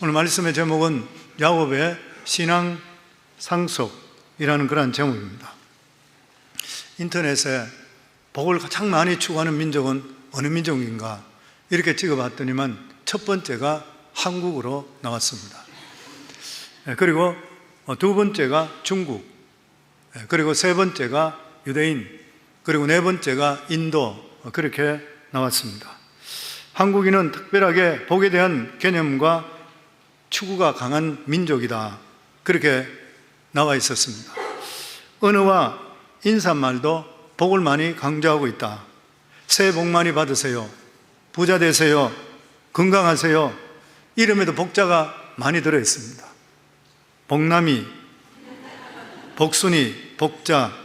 오늘 말씀의 제목은 야곱의 신앙 상속이라는 그런 제목입니다. 인터넷에 복을 가장 많이 추구하는 민족은 어느 민족인가 이렇게 찍어봤더니만 첫 번째가 한국으로 나왔습니다. 그리고 두 번째가 중국, 그리고 세 번째가 유대인, 그리고 네 번째가 인도, 그렇게 나왔습니다. 한국인은 특별하게 복에 대한 개념과 추구가 강한 민족이다, 그렇게 나와 있었습니다. 언어와 인사말도 복을 많이 강조하고 있다. 새해 복 많이 받으세요, 부자 되세요, 건강하세요, 이름에도 복자가 많이 들어있습니다. 복남이, 복순이, 복자,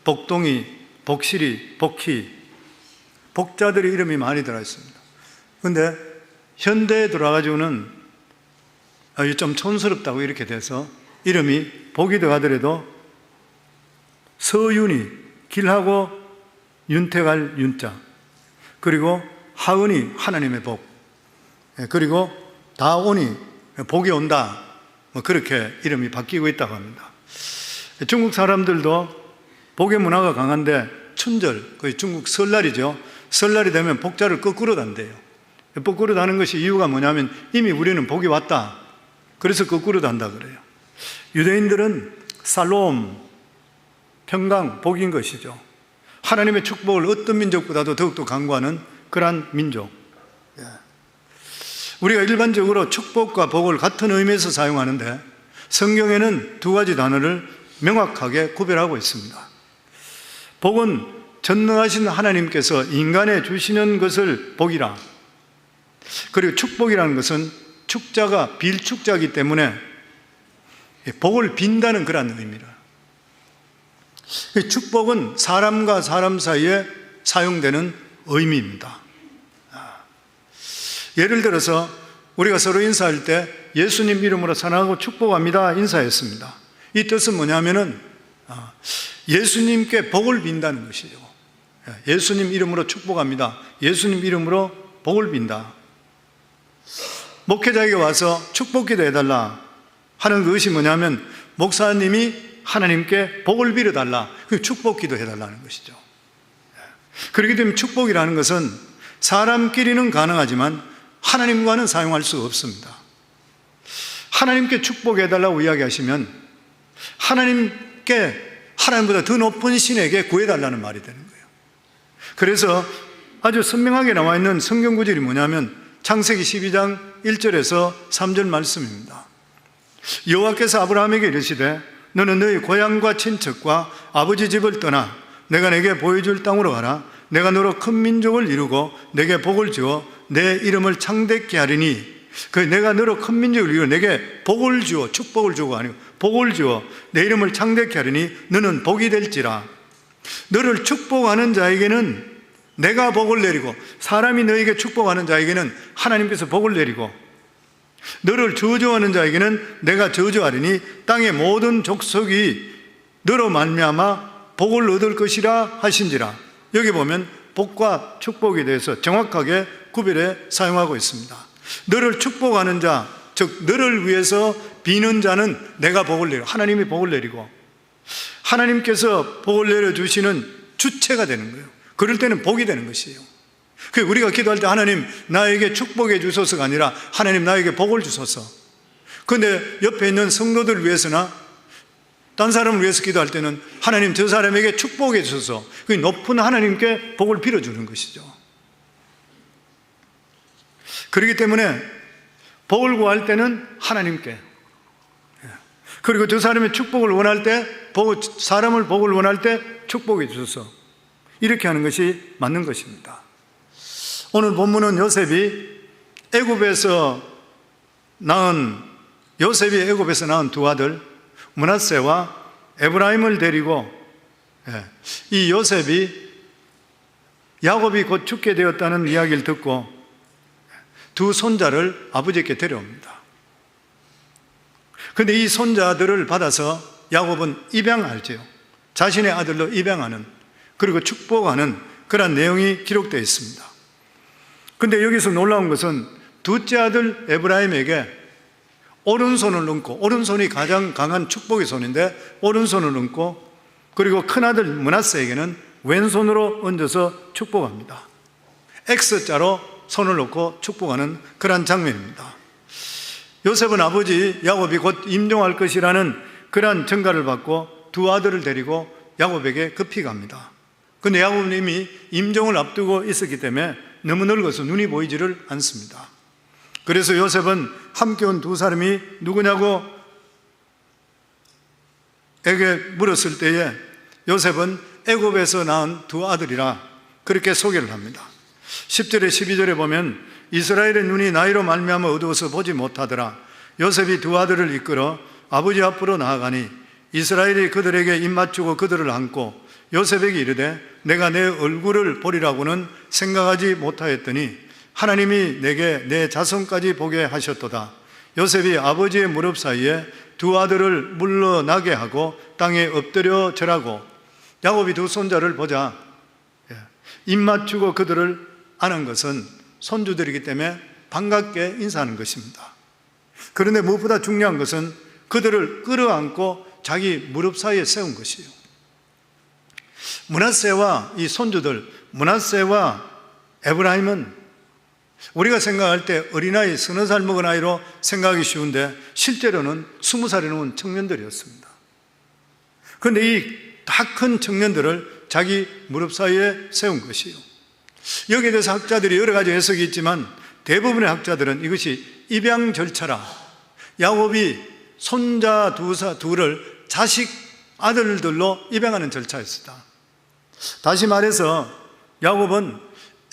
복동이, 복실이, 복희, 복자들의 이름이 많이 들어있습니다. 그런데 현대에 들어와가지고는 좀 촌스럽다고 이렇게 돼서 이름이 복이 들어가더라도 서윤이, 길하고 윤택할 윤자, 그리고 하은이 하나님의 복, 그리고 다온이 복이 온다, 그렇게 이름이 바뀌고 있다고 합니다. 중국 사람들도 복의 문화가 강한데 춘절, 거의 중국 설날이죠. 설날이 되면 복자를 거꾸로 단대요. 거꾸로 다는 것이 이유가 뭐냐면 이미 우리는 복이 왔다, 그래서 거꾸로 단다 그래요. 유대인들은 살롬, 평강, 복인 것이죠. 하나님의 축복을 어떤 민족보다도 더욱더 강구하는 그러한 민족. 우리가 일반적으로 축복과 복을 같은 의미에서 사용하는데 성경에는 두 가지 단어를 명확하게 구별하고 있습니다. 복은 전능하신 하나님께서 인간에 주시는 것을 복이라, 그리고 축복이라는 것은 축자가 빌축자이기 때문에 복을 빈다는 그런 의미라. 축복은 사람과 사람 사이에 사용되는 의미입니다. 예를 들어서 우리가 서로 인사할 때 예수님 이름으로 사랑하고 축복합니다 인사했습니다. 이 뜻은 뭐냐면은 예수님께 복을 빈다는 것이죠. 예수님 이름으로 축복합니다, 예수님 이름으로 복을 빈다. 목회자에게 와서 축복기도 해달라 하는 그것이 뭐냐면 목사님이 하나님께 복을 빌어달라, 그 축복기도 해달라는 것이죠. 그렇기 때문에 축복이라는 것은 사람끼리는 가능하지만 하나님과는 사용할 수 없습니다. 하나님께 축복해달라고 이야기하시면 하나님보다 더 높은 신에게 구해달라는 말이 되는 거예요. 그래서 아주 선명하게 나와 있는 성경 구절이 뭐냐면 창세기 12장 1절에서 3절 말씀입니다. 여호와께서 아브라함에게 이르시되 너는 너희 고향과 친척과 아버지 집을 떠나 내가 내게 보여줄 땅으로 가라. 내가 너로 큰 민족을 이루고 내게 복을 주어 내 이름을 창대케 하리니, 내가 너로 큰 민족을 이루고 내게 복을 주어, 축복을 주고 아니고 복을 주어 내 이름을 창대케 하리니 너는 복이 될지라. 너를 축복하는 자에게는 내가 복을 내리고, 사람이 너에게 축복하는 자에게는 하나님께서 복을 내리고, 너를 저주하는 자에게는 내가 저주하리니 땅의 모든 족속이 너로 말미암아 복을 얻을 것이라 하신지라. 여기 보면 복과 축복에 대해서 정확하게 구별해 사용하고 있습니다. 너를 축복하는 자, 즉 너를 위해서 비는 자는 내가 복을 내리고, 하나님이 복을 내리고, 하나님께서 복을 내려주시는 주체가 되는 거예요. 그럴 때는 복이 되는 것이에요. 우리가 기도할 때 하나님 나에게 축복해 주소서가 아니라 하나님 나에게 복을 주소서. 그런데 옆에 있는 성도들을 위해서나 딴 사람을 위해서 기도할 때는 하나님 저 사람에게 축복해 주소서, 그 높은 하나님께 복을 빌어주는 것이죠. 그렇기 때문에 복을 구할 때는 하나님께, 그리고 저 사람의 축복을 원할 때, 사람을 복을 원할 때 축복해 주소서, 이렇게 하는 것이 맞는 것입니다. 오늘 본문은 요셉이 애굽에서 낳은 두 아들 므낫세와 에브라임을 데리고, 이 요셉이 야곱이 곧 죽게 되었다는 이야기를 듣고 두 손자를 아버지께 데려옵니다. 그런데 이 손자들을 받아서 야곱은 입양하지요. 자신의 아들로 입양하는, 그리고 축복하는 그런 내용이 기록되어 있습니다. 그런데 여기서 놀라운 것은 둘째 아들 에브라임에게 오른손을 얹고, 오른손이 가장 강한 축복의 손인데 오른손을 얹고, 그리고 큰아들 므낫세에게는 왼손으로 얹어서 축복합니다. X자로 손을 놓고 축복하는 그러한 장면입니다. 요셉은 아버지 야곱이 곧 임종할 것이라는 그러한 전가를 받고 두 아들을 데리고 야곱에게 급히 갑니다. 그런데 야곱은 이미 임종을 앞두고 있었기 때문에 너무 늙어서 눈이 보이지를 않습니다. 그래서 요셉은 함께 온 두 사람이 누구냐고 에게 물었을 때에 요셉은 애굽에서 낳은 두 아들이라 그렇게 소개를 합니다. 10절에 12절에 보면 이스라엘의 눈이 나이로 말미암아 어두워서 보지 못하더라. 요셉이 두 아들을 이끌어 아버지 앞으로 나아가니 이스라엘이 그들에게 입맞추고 그들을 안고 요셉에게 이르되 내가 내 얼굴을 보리라고는 생각하지 못하였더니 하나님이 내게 내 자손까지 보게 하셨도다. 요셉이 아버지의 무릎 사이에 두 아들을 물러나게 하고 땅에 엎드려 절하고 야곱이 두 손자를 보자 입맞추고 그들을 안은 것은 손주들이기 때문에 반갑게 인사하는 것입니다. 그런데 무엇보다 중요한 것은 그들을 끌어안고 자기 무릎 사이에 세운 것이에요. 므낫세와 이 손주들, 므낫세와 에브라임은 우리가 생각할 때 어린아이, 서너 살 먹은 아이로 생각하기 쉬운데 실제로는 20살이 넘은 청년들이었습니다. 그런데 이 다 큰 청년들을 자기 무릎 사이에 세운 것이에요. 여기에 대해서 학자들이 여러 가지 해석이 있지만 대부분의 학자들은 이것이 입양 절차라, 야곱이 손자 둘을 자식 아들들로 입양하는 절차였다. 다시 말해서 야곱은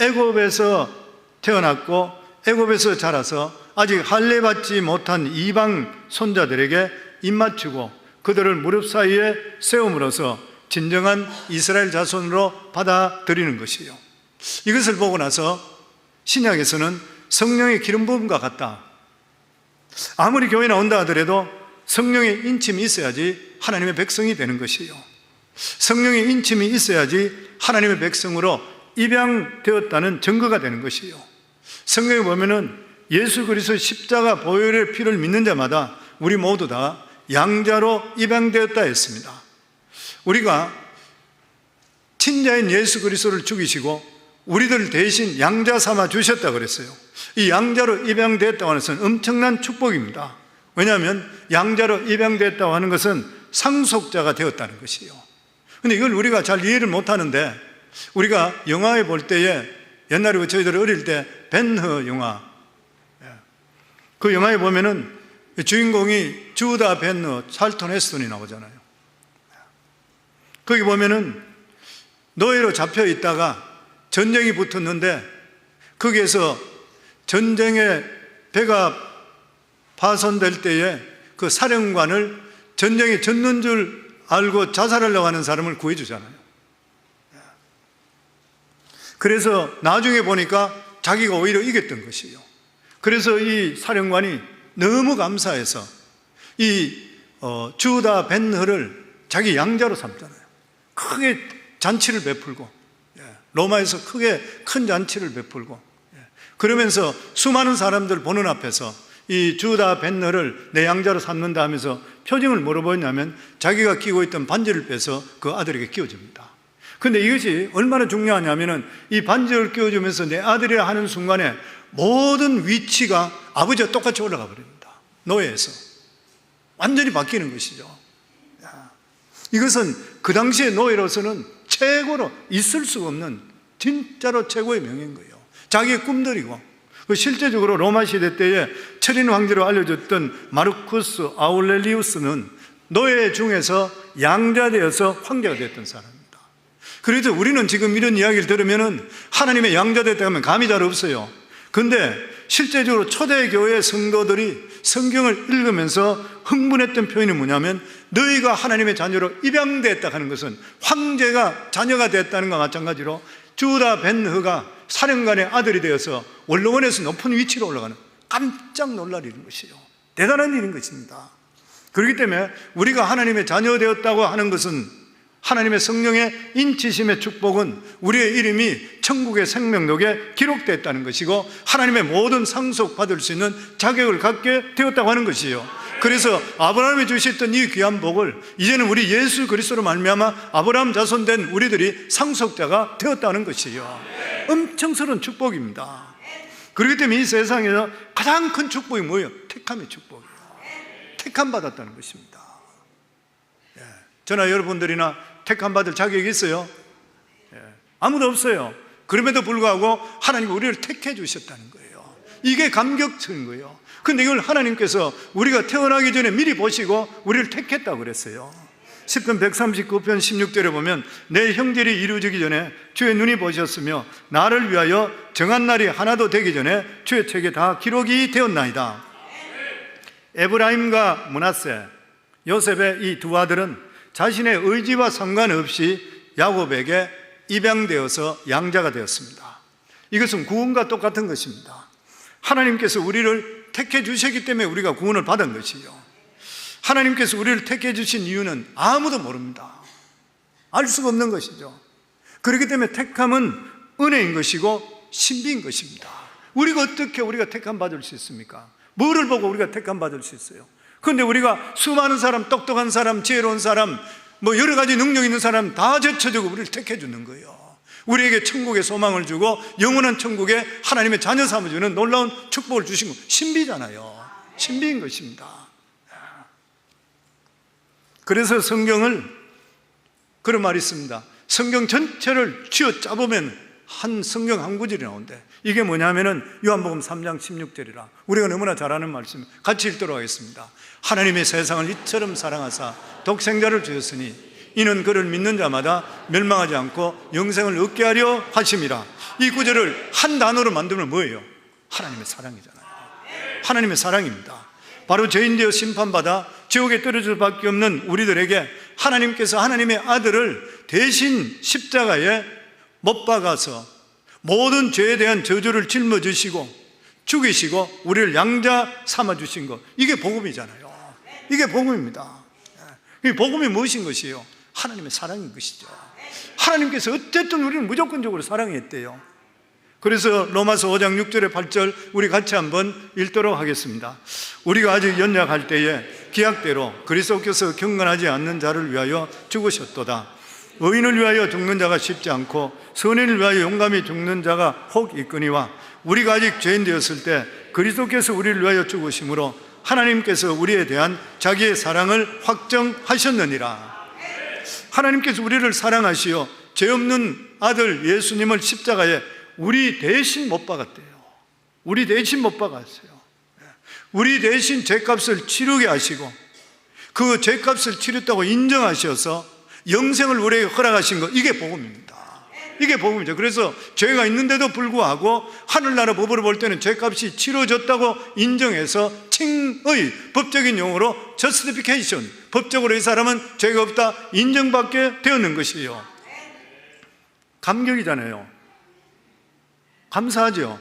애굽에서 태어났고 애굽에서 자라서 아직 할례받지 못한 이방 손자들에게 입맞추고 그들을 무릎 사이에 세움으로써 진정한 이스라엘 자손으로 받아들이는 것이에요. 이것을 보고 나서 신약에서는 성령의 기름 부음과 같다. 아무리 교회 나온다 하더라도 성령의 인침이 있어야지 하나님의 백성이 되는 것이에요. 성령의 인침이 있어야지 하나님의 백성으로 입양되었다는 증거가 되는 것이에요. 성경에 보면은 예수 그리스도의 십자가 보혈의 피를 믿는 자마다 우리 모두 다 양자로 입양되었다 했습니다. 우리가 친자인 예수 그리스도를 죽이시고 우리들 대신 양자 삼아 주셨다 그랬어요. 이 양자로 입양되었다고 하는 것은 엄청난 축복입니다. 왜냐하면 양자로 입양되었다고 하는 것은 상속자가 되었다는 것이에요. 그런데 이걸 우리가 잘 이해를 못하는데, 우리가 영화에 볼 때에 옛날에 저희들 어릴 때 벤허 영화, 그 영화에 보면은 주인공이 주다 벤허, 찰턴 헤스턴이 나오잖아요. 거기 보면은 노예로 잡혀 있다가 전쟁이 붙었는데 거기에서 전쟁에 배가 파손될 때에 그 사령관을 전쟁에 졌는 줄 알고 자살하려고 하는 사람을 구해주잖아요. 그래서 나중에 보니까 자기가 오히려 이겼던 것이에요. 그래서 이 사령관이 너무 감사해서 이 주다 벤허를 자기 양자로 삼잖아요. 크게 잔치를 베풀고, 로마에서 크게 큰 잔치를 베풀고, 그러면서 수많은 사람들 보는 앞에서 이 주다 벤허를 내 양자로 삼는다 하면서 표정을 뭐로 보였냐면 자기가 끼고 있던 반지를 빼서 그 아들에게 끼워줍니다. 근데 이것이 얼마나 중요하냐면은 이 반지를 끼워주면서 내 아들이라 하는 순간에 모든 위치가 아버지와 똑같이 올라가 버립니다. 노예에서 완전히 바뀌는 것이죠. 이것은 그 당시의 노예로서는 최고로 있을 수 없는 진짜로 최고의 명예인 거예요. 자기의 꿈들이고, 실제적으로 로마 시대 때에 철인 황제로 알려졌던 마르쿠스 아울렐리우스는 노예 중에서 양자되어서 황제가 됐던 사람입니다. 그래서 우리는 지금 이런 이야기를 들으면은 하나님의 양자됐다 하면 감이 잘 없어요. 근데 실제적으로 초대교회 성도들이 성경을 읽으면서 흥분했던 표현이 뭐냐면, 너희가 하나님의 자녀로 입양됐다 하는 것은 황제가 자녀가 됐다는 것과 마찬가지로 주다 벤허가 사령관의 아들이 되어서 원로원에서 높은 위치로 올라가는 깜짝 놀랄 일인 것이에요. 대단한 일인 것입니다. 그렇기 때문에 우리가 하나님의 자녀 되었다고 하는 것은 하나님의 성령의 인치심의 축복은 우리의 이름이 천국의 생명록에 기록됐다는 것이고 하나님의 모든 상속받을 수 있는 자격을 갖게 되었다고 하는 것이요. 그래서 아브라함이 주셨던 이 귀한 복을 이제는 우리 예수 그리스도로 말미암아 아브라함 자손된 우리들이 상속자가 되었다는 것이요. 엄청스러운 축복입니다. 그렇기 때문에 이 세상에서 가장 큰 축복이 뭐예요? 택함의 축복이에요. 택함 받았다는 것입니다. 저나 여러분들이나 택함 받을 자격이 있어요? 아무도 없어요. 그럼에도 불구하고 하나님이 우리를 택해 주셨다는 거예요. 이게 감격스러운 거예요. 근데 이걸 하나님께서 우리가 태어나기 전에 미리 보시고 우리를 택했다고 그랬어요. 시편 139편 16절에 보면 내 형질이 이루어지기 전에 주의 눈이 보셨으며 나를 위하여 정한 날이 하나도 되기 전에 주의 책에 다 기록이 되었나이다. 에브라임과 므낫세, 요셉의 이 두 아들은 자신의 의지와 상관없이 야곱에게 입양되어서 양자가 되었습니다. 이것은 구원과 똑같은 것입니다. 하나님께서 우리를 택해 주셨기 때문에 우리가 구원을 받은 것이요. 하나님께서 우리를 택해 주신 이유는 아무도 모릅니다. 알 수가 없는 것이죠. 그렇기 때문에 택함은 은혜인 것이고 신비인 것입니다. 우리가 어떻게 우리가 택함 받을 수 있습니까? 뭐를 보고 우리가 택함 받을 수 있어요? 그런데 우리가 수많은 사람, 똑똑한 사람, 지혜로운 사람, 뭐 여러 가지 능력 있는 사람 다 제쳐주고 우리를 택해 주는 거예요. 우리에게 천국의 소망을 주고 영원한 천국에 하나님의 자녀 삼아주는 놀라운 축복을 주신 거 신비잖아요. 신비인 것입니다. 그래서 성경을 그런 말이 있습니다. 성경 전체를 쥐어 짜보면 한 성경 한 구절이 나오는데 이게 뭐냐면은 요한복음 3장 16절이라 우리가 너무나 잘 아는 말씀 같이 읽도록 하겠습니다. 하나님의 세상을 이처럼 사랑하사 독생자를 주셨으니 이는 그를 믿는 자마다 멸망하지 않고 영생을 얻게 하려 하심이라. 이 구절을 한 단어로 만들면 뭐예요? 하나님의 사랑이잖아요. 하나님의 사랑입니다. 바로 죄인 되어 심판받아 지옥에 떨어질 수밖에 없는 우리들에게 하나님께서 하나님의 아들을 대신 십자가에 못 박아서 모든 죄에 대한 저주를 짊어지시고 죽이시고 우리를 양자 삼아주신 것, 이게 복음이잖아요. 이게 복음입니다. 이 복음이 무엇인 것이에요? 하나님의 사랑인 것이죠. 하나님께서 어쨌든 우리를 무조건적으로 사랑했대요. 그래서 로마서 5장 6절에 8절 우리 같이 한번 읽도록 하겠습니다. 우리가 아직 연약할 때에 기약대로 그리스도께서 경건하지 않는 자를 위하여 죽으셨도다. 의인을 위하여 죽는 자가 쉽지 않고 선인을 위하여 용감히 죽는 자가 혹 있거니와 우리가 아직 죄인 되었을 때 그리스도께서 우리를 위하여 죽으심으로 하나님께서 우리에 대한 자기의 사랑을 확정하셨느니라. 하나님께서 우리를 사랑하시어 죄 없는 아들 예수님을 십자가에 우리 대신 못 박았대요. 우리 대신 못 박았어요. 우리 대신 죄값을 치르게 하시고 그 죄값을 치렀다고 인정하셔서 영생을 우리에게 허락하신 것, 이게 복음입니다. 이게 복음이죠. 그래서 죄가 있는데도 불구하고 하늘나라 법으로 볼 때는 죄값이 치러졌다고 인정해서 칭의, 법적인 용어로 justification, 법적으로 이 사람은 죄가 없다 인정받게 되었는 것이에요. 감격이잖아요. 감사하죠.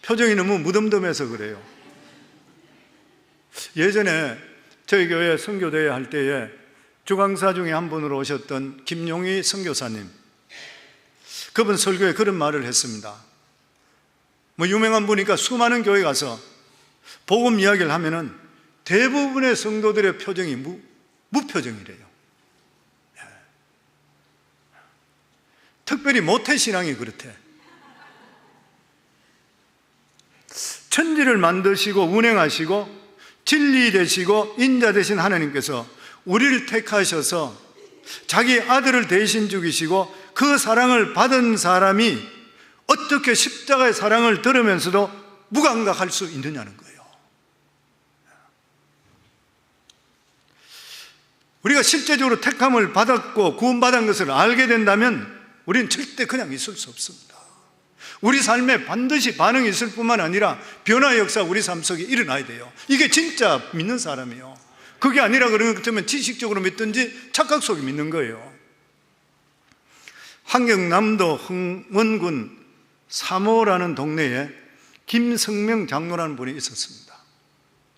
표정이 너무 무덤덤해서 그래요. 예전에 저희 교회 선교대회 할 때에 주강사 중에 한 분으로 오셨던 김용희 선교사님, 그분 설교에 그런 말을 했습니다. 뭐 유명한 분이니까 수많은 교회 가서 복음 이야기를 하면은 대부분의 성도들의 표정이 무표정이래요. 특별히 모태신앙이 그렇대. 천지를 만드시고 운행하시고 진리 되시고 인자 되신 하나님께서 우리를 택하셔서 자기 아들을 대신 죽이시고 그 사랑을 받은 사람이 어떻게 십자가의 사랑을 들으면서도 무감각할 수 있느냐는 거예요. 우리가 실제적으로 택함을 받았고 구원받은 것을 알게 된다면 우리는 절대 그냥 있을 수 없습니다. 우리 삶에 반드시 반응이 있을 뿐만 아니라 변화의 역사 우리 삶 속에 일어나야 돼요. 이게 진짜 믿는 사람이에요. 그게 아니라 그러면 지식적으로 믿든지 착각 속에 믿는 거예요. 한경남도 흥원군 사모라는 동네에 김성명 장로라는 분이 있었습니다.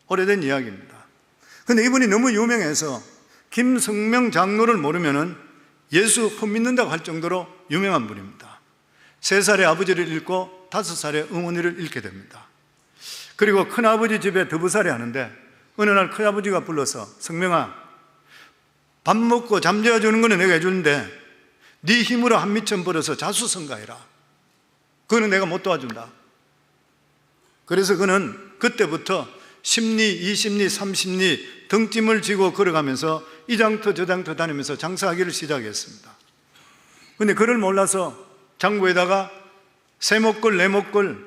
오래된 이야기입니다. 그런데 이분이 너무 유명해서 김성명 장로를 모르면은 예수 흠믿는다고 할 정도로 유명한 분입니다. 3살에 아버지를 잃고 5살에 어머니를 잃게 됩니다. 그리고 큰아버지 집에 더부살이 하는데 어느 날 큰아버지가 불러서 성명아, 밥 먹고 잠재워 주는 거는 내가 해주는데 네 힘으로 한 미천 벌어서 자수성가해라. 그거는 내가 못 도와준다. 그래서 그는 그때부터 10리, 20리, 30리 등짐을 지고 걸어가면서 이 장터 저 장터 다니면서 장사하기를 시작했습니다. 근데 그를 몰라서 장부에다가 세목걸, 네목걸,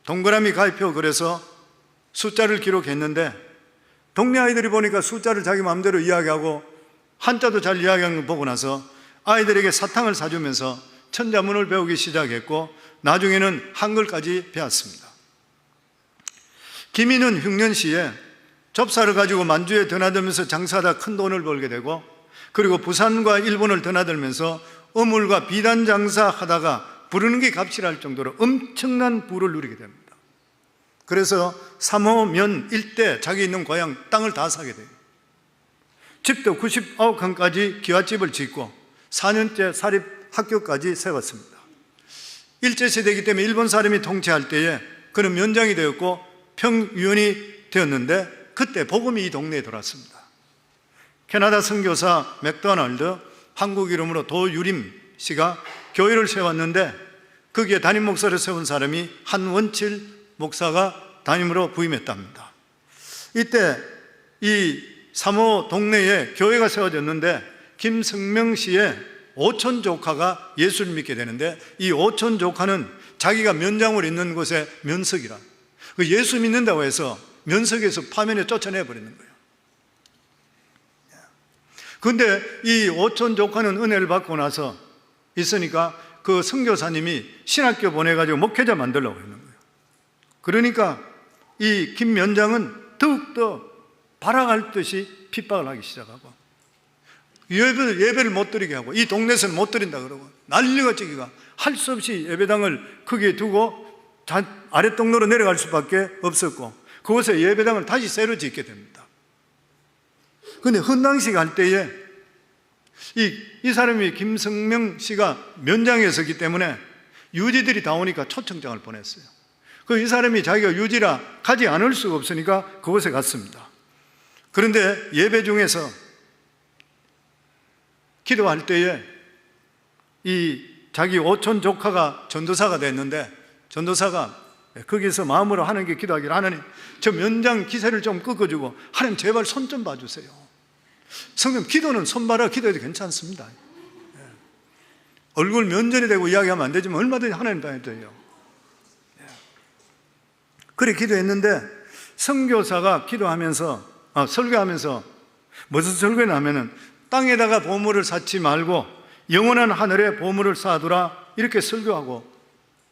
동그라미 가입표 그래서 숫자를 기록했는데 동네 아이들이 보니까 숫자를 자기 마음대로 이야기하고 한자도 잘 이야기하는 걸 보고 나서 아이들에게 사탕을 사주면서 천자문을 배우기 시작했고 나중에는 한글까지 배웠습니다. 김이는 흉년시에 접사를 가지고 만주에 드나들면서 장사하다 큰 돈을 벌게 되고 그리고 부산과 일본을 드나들면서 어물과 비단 장사하다가 부르는 게 값이랄 정도로 엄청난 부를 누리게 됩니다. 그래서 삼호면 일대 자기 있는 고향 땅을 다 사게 돼요. 집도 99칸까지 기와집을 짓고 4년째 사립학교까지 세웠습니다. 일제시대이기 때문에 일본 사람이 통치할 때에 그는 면장이 되었고 평위원이 되었는데 그때 복음이 이 동네에 들어왔습니다. 캐나다 선교사 맥도날드, 한국 이름으로 도유림 씨가 교회를 세웠는데 거기에 담임 목사를 세운 사람이 한원칠 목사가 담임으로 부임했답니다. 이때 이 3호 동네에 교회가 세워졌는데 김성명 씨의 오촌 조카가 예수를 믿게 되는데 이 오촌 조카는 자기가 면장으로 있는 곳에 면석이라 그 예수 믿는다고 해서 면석에서 파면에 쫓아내버리는 거예요. 그런데 이 오촌 조카는 은혜를 받고 나서 있으니까 그 선교사님이 신학교 보내가지고 목회자 만들려고 했는 거예요. 그러니까 이 김면장은 더욱더 발악할 듯이 핍박을 하기 시작하고 예배를 못 드리게 하고 이 동네에서는 못 드린다 그러고 난리가 치기가 할 수 없이 예배당을 크게 두고 아랫동로로 내려갈 수밖에 없었고 그곳에 예배당을 다시 새로 짓게 됩니다. 그런데 헌당식 할 때에 이 사람이 김성명 씨가 면장에 서기 때문에 유지들이 다 오니까 초청장을 보냈어요. 그 이 사람이 자기가 유지라 가지 않을 수가 없으니까 그곳에 갔습니다. 그런데 예배 중에서 기도할 때에 이 자기 오촌 조카가 전도사가 됐는데 전도사가 거기서 마음으로 하는 게 기도하기를 하나님 저 면장 기세를 좀 꺾어주고 하나님 제발 손 좀 봐주세요. 성경 기도는 손봐라 기도해도 괜찮습니다. 얼굴 면전이 되고 이야기하면 안 되지만 얼마든지 하나님 당에 돼요. 그래 기도했는데 선교사가 설교하면서 무슨 설교를 하면은 땅에다가 보물을 쌓지 말고 영원한 하늘에 보물을 쌓아두라 이렇게 설교하고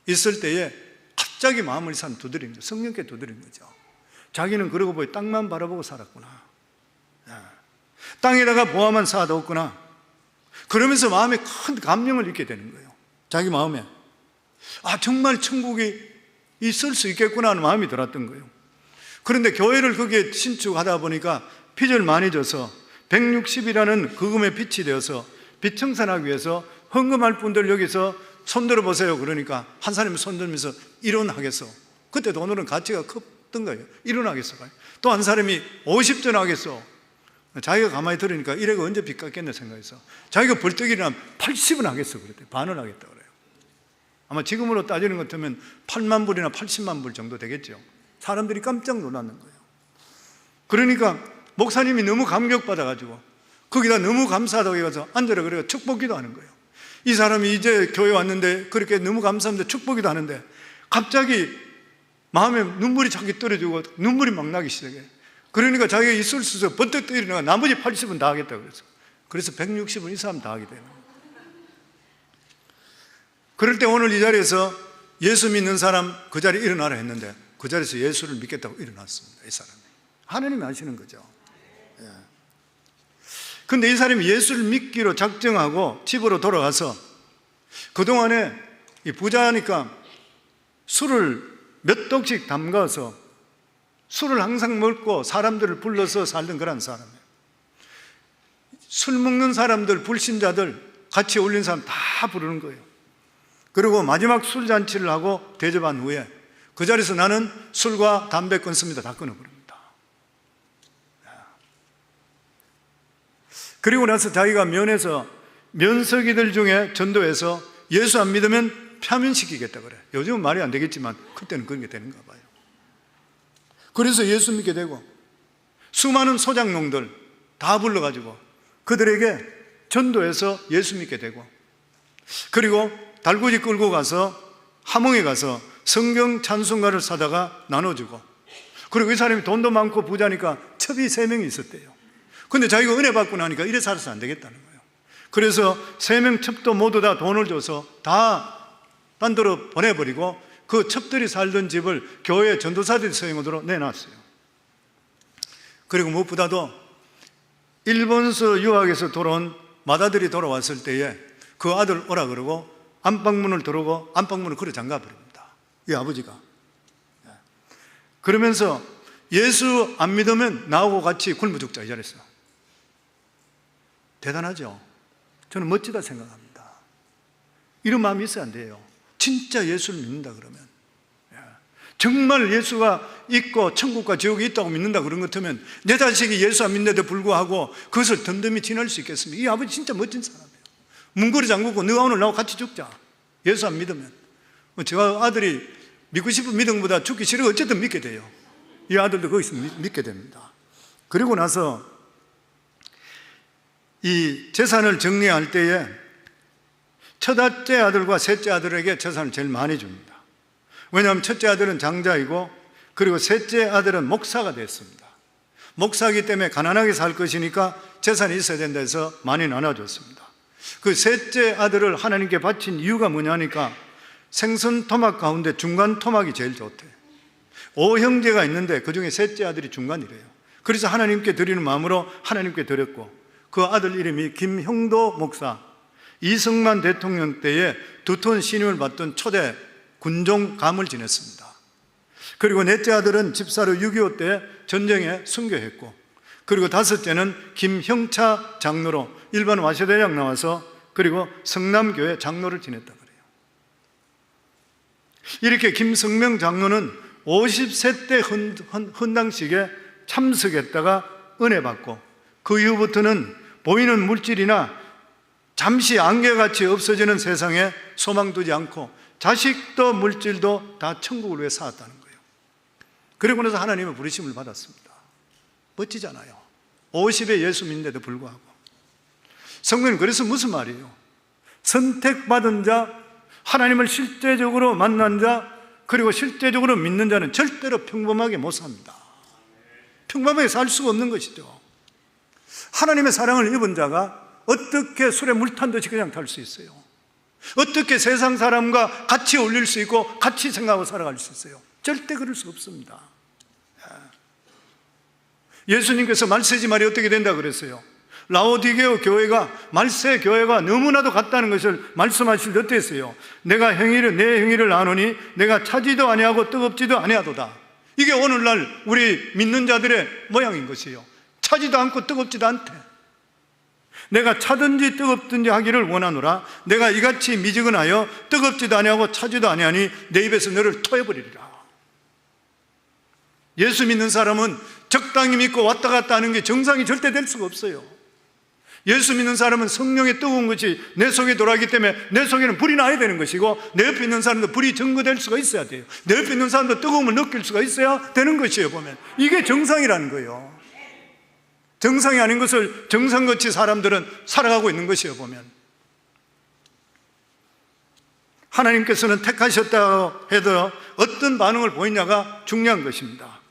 있을 때에 갑자기 마음을 이 사람 두드린 거죠. 성령께 두드린 거죠. 자기는 그러고 보니 땅만 바라보고 살았구나. 땅에다가 보화만 쌓아뒀구나. 그러면서 마음에 큰 감명을 잊게 되는 거예요. 자기 마음에 정말 천국이 있을 수 있겠구나 하는 마음이 들었던 거예요. 그런데 교회를 거기에 신축하다 보니까 빚을 많이 져서 160이라는 거금의 빚이 되어서 빚 청산하기 위해서 헌금할 분들 여기서 손들어 보세요. 그러니까 한 사람이 손들면서 일어나겠어. 그때 돈으로는 가치가 컸던 거예요. 일어나겠어. 또 한 사람이 50전 하겠어. 자기가 가만히 들으니까 이래가 언제 빚 갚겠네 생각해서 자기가 벌떡 일어나면 80은 하겠어. 그랬대. 반을 하겠다 그래요. 아마 지금으로 따지는 것 같으면 8만 불이나 80만 불 정도 되겠죠. 사람들이 깜짝 놀랐는 거예요. 그러니까 목사님이 너무 감격받아가지고 거기다 너무 감사하다고 해서 앉으라 그래서 축복기도 하는 거예요. 이 사람이 이제 교회 왔는데 그렇게 너무 감사합니다 축복기도 하는데 갑자기 마음에 눈물이 자기 떨어지고 눈물이 막 나기 시작해. 그러니까 자기가 있을 수 없어 번뜩 일어나가 나머지 80은 다 하겠다 그래서 160은 이 사람 다 하게 되는 거예요. 그럴 때 오늘 이 자리에서 예수 믿는 사람 그 자리에 일어나라 했는데 그 자리에서 예수를 믿겠다고 일어났습니다. 이 사람이 하나님이 아시는 거죠. 그런데 이 사람이 예수를 믿기로 작정하고 집으로 돌아가서 그동안에 이 부자니까 술을 몇 독씩 담가서 술을 항상 먹고 사람들을 불러서 살던 그런 사람이에요. 술 먹는 사람들, 불신자들, 같이 어울린 사람 다 부르는 거예요. 그리고 마지막 술잔치를 하고 대접한 후에 그 자리에서 나는 술과 담배 끊습니다. 다 끊어버립니다. 그리고 나서 자기가 면에서 면석이들 중에 전도해서 예수 안 믿으면 파면시키겠다 그래. 요즘은 말이 안 되겠지만 그때는 그런 게 되는가 봐요. 그래서 예수 믿게 되고 수많은 소장농들 다 불러가지고 그들에게 전도해서 예수 믿게 되고, 그리고 달구지 끌고 가서 함흥에 가서 성경 찬송가를 사다가 나눠주고, 그리고 이 사람이 돈도 많고 부자니까 첩이 3명이 있었대요. 근데 자기가 은혜 받고 나니까 이래 살아서 안 되겠다는 거예요. 그래서 3명 첩도 모두 다 돈을 줘서 다 딴 데로 보내버리고 그 첩들이 살던 집을 교회 전도사들이 소유으로 내놨어요. 그리고 무엇보다도 일본서 유학에서 돌아온 맏아들이 돌아왔을 때에 그 아들 오라 그러고 안방문을 들어오고 안방문을 걸어 잠가 버립니다. 이 아버지가. 그러면서 예수 안 믿으면 나하고 같이 굶어 죽자 이 자리에서. 대단하죠? 저는 멋지다 생각합니다. 이런 마음이 있어야 안 돼요. 진짜 예수를 믿는다 그러면, 정말 예수가 있고 천국과 지옥이 있다고 믿는다 그런 것 같으면 내 자식이 예수 안 믿는데도 불구하고 그것을 덤덤히 지낼 수 있겠습니까? 이 아버지 진짜 멋진 사람이에요. 문고리 잠그고 너가 오늘 나하고 같이 죽자. 예수 안 믿으면. 제가 아들이 믿고 싶은 믿음보다 죽기 싫어 어쨌든 믿게 돼요. 이 아들도 거기서 믿게 됩니다. 그리고 나서 이 재산을 정리할 때에 첫째 아들과 셋째 아들에게 재산을 제일 많이 줍니다. 왜냐하면 첫째 아들은 장자이고 그리고 셋째 아들은 목사가 됐습니다. 목사이기 때문에 가난하게 살 것이니까 재산이 있어야 된다 해서 많이 나눠줬습니다. 그 셋째 아들을 하나님께 바친 이유가 뭐냐니까 생선 토막 가운데 중간 토막이 제일 좋대. 5형제가 있는데 그 중에 셋째 아들이 중간이래요. 그래서 하나님께 드리는 마음으로 하나님께 드렸고, 그 아들 이름이 김형도 목사, 이승만 대통령 때에 2톤 신임을 받던 초대 군종 감을 지냈습니다. 그리고 넷째 아들은 집사로 6.25 때 전쟁에 순교했고, 그리고 다섯째는 김형차 장로로 일반 와세대학 나와서 그리고 성남교회 장로를 지냈다 그래요. 이렇게 김성명 장로는 50세 때 헌당식에 참석했다가 은혜 받고, 그 이후부터는 보이는 물질이나 잠시 안개같이 없어지는 세상에 소망 두지 않고 자식도 물질도 다 천국을 위해 쌓았다는 거예요. 그리고 나서 하나님의 부르심을 받았습니다. 멋지잖아요. 50에 예수 믿는데도 불구하고. 성경은 그래서 무슨 말이에요? 선택받은 자, 하나님을 실제적으로 만난 자, 그리고 실제적으로 믿는 자는 절대로 평범하게 못 삽니다. 평범하게 살 수가 없는 것이죠. 하나님의 사랑을 입은 자가 어떻게 술에 물 탄 듯이 그냥 탈 수 있어요? 어떻게 세상 사람과 같이 어울릴 수 있고 같이 생각하고 살아갈 수 있어요? 절대 그럴 수 없습니다. 예수님께서 말세지 말이 어떻게 된다 그랬어요? 라오디게오 교회가 말세 교회가 너무나도 같다는 것을 말씀하실 때 어땠어요? 내가 내 행위를 아노니 내가 차지도 아니하고 뜨겁지도 아니하도다. 이게 오늘날 우리 믿는 자들의 모양인 것이에요. 차지도 않고 뜨겁지도 않대. 내가 차든지 뜨겁든지 하기를 원하노라. 내가 이같이 미지근하여 뜨겁지도 아니하고 차지도 아니하니 내 입에서 너를 토해버리리라. 예수 믿는 사람은 적당히 믿고 왔다 갔다 하는 게 정상이 절대 될 수가 없어요. 예수 믿는 사람은 성령의 뜨거운 것이 내 속에 돌아가기 때문에 내 속에는 불이 나야 되는 것이고, 내 옆에 있는 사람도 불이 증거될 수가 있어야 돼요. 내 옆에 있는 사람도 뜨거움을 느낄 수가 있어야 되는 것이에요. 보면 이게 정상이라는 거예요. 정상이 아닌 것을 정상같이 사람들은 살아가고 있는 것이에요. 보면 하나님께서는 택하셨다고 해도 어떤 반응을 보이냐가 중요한 것입니다.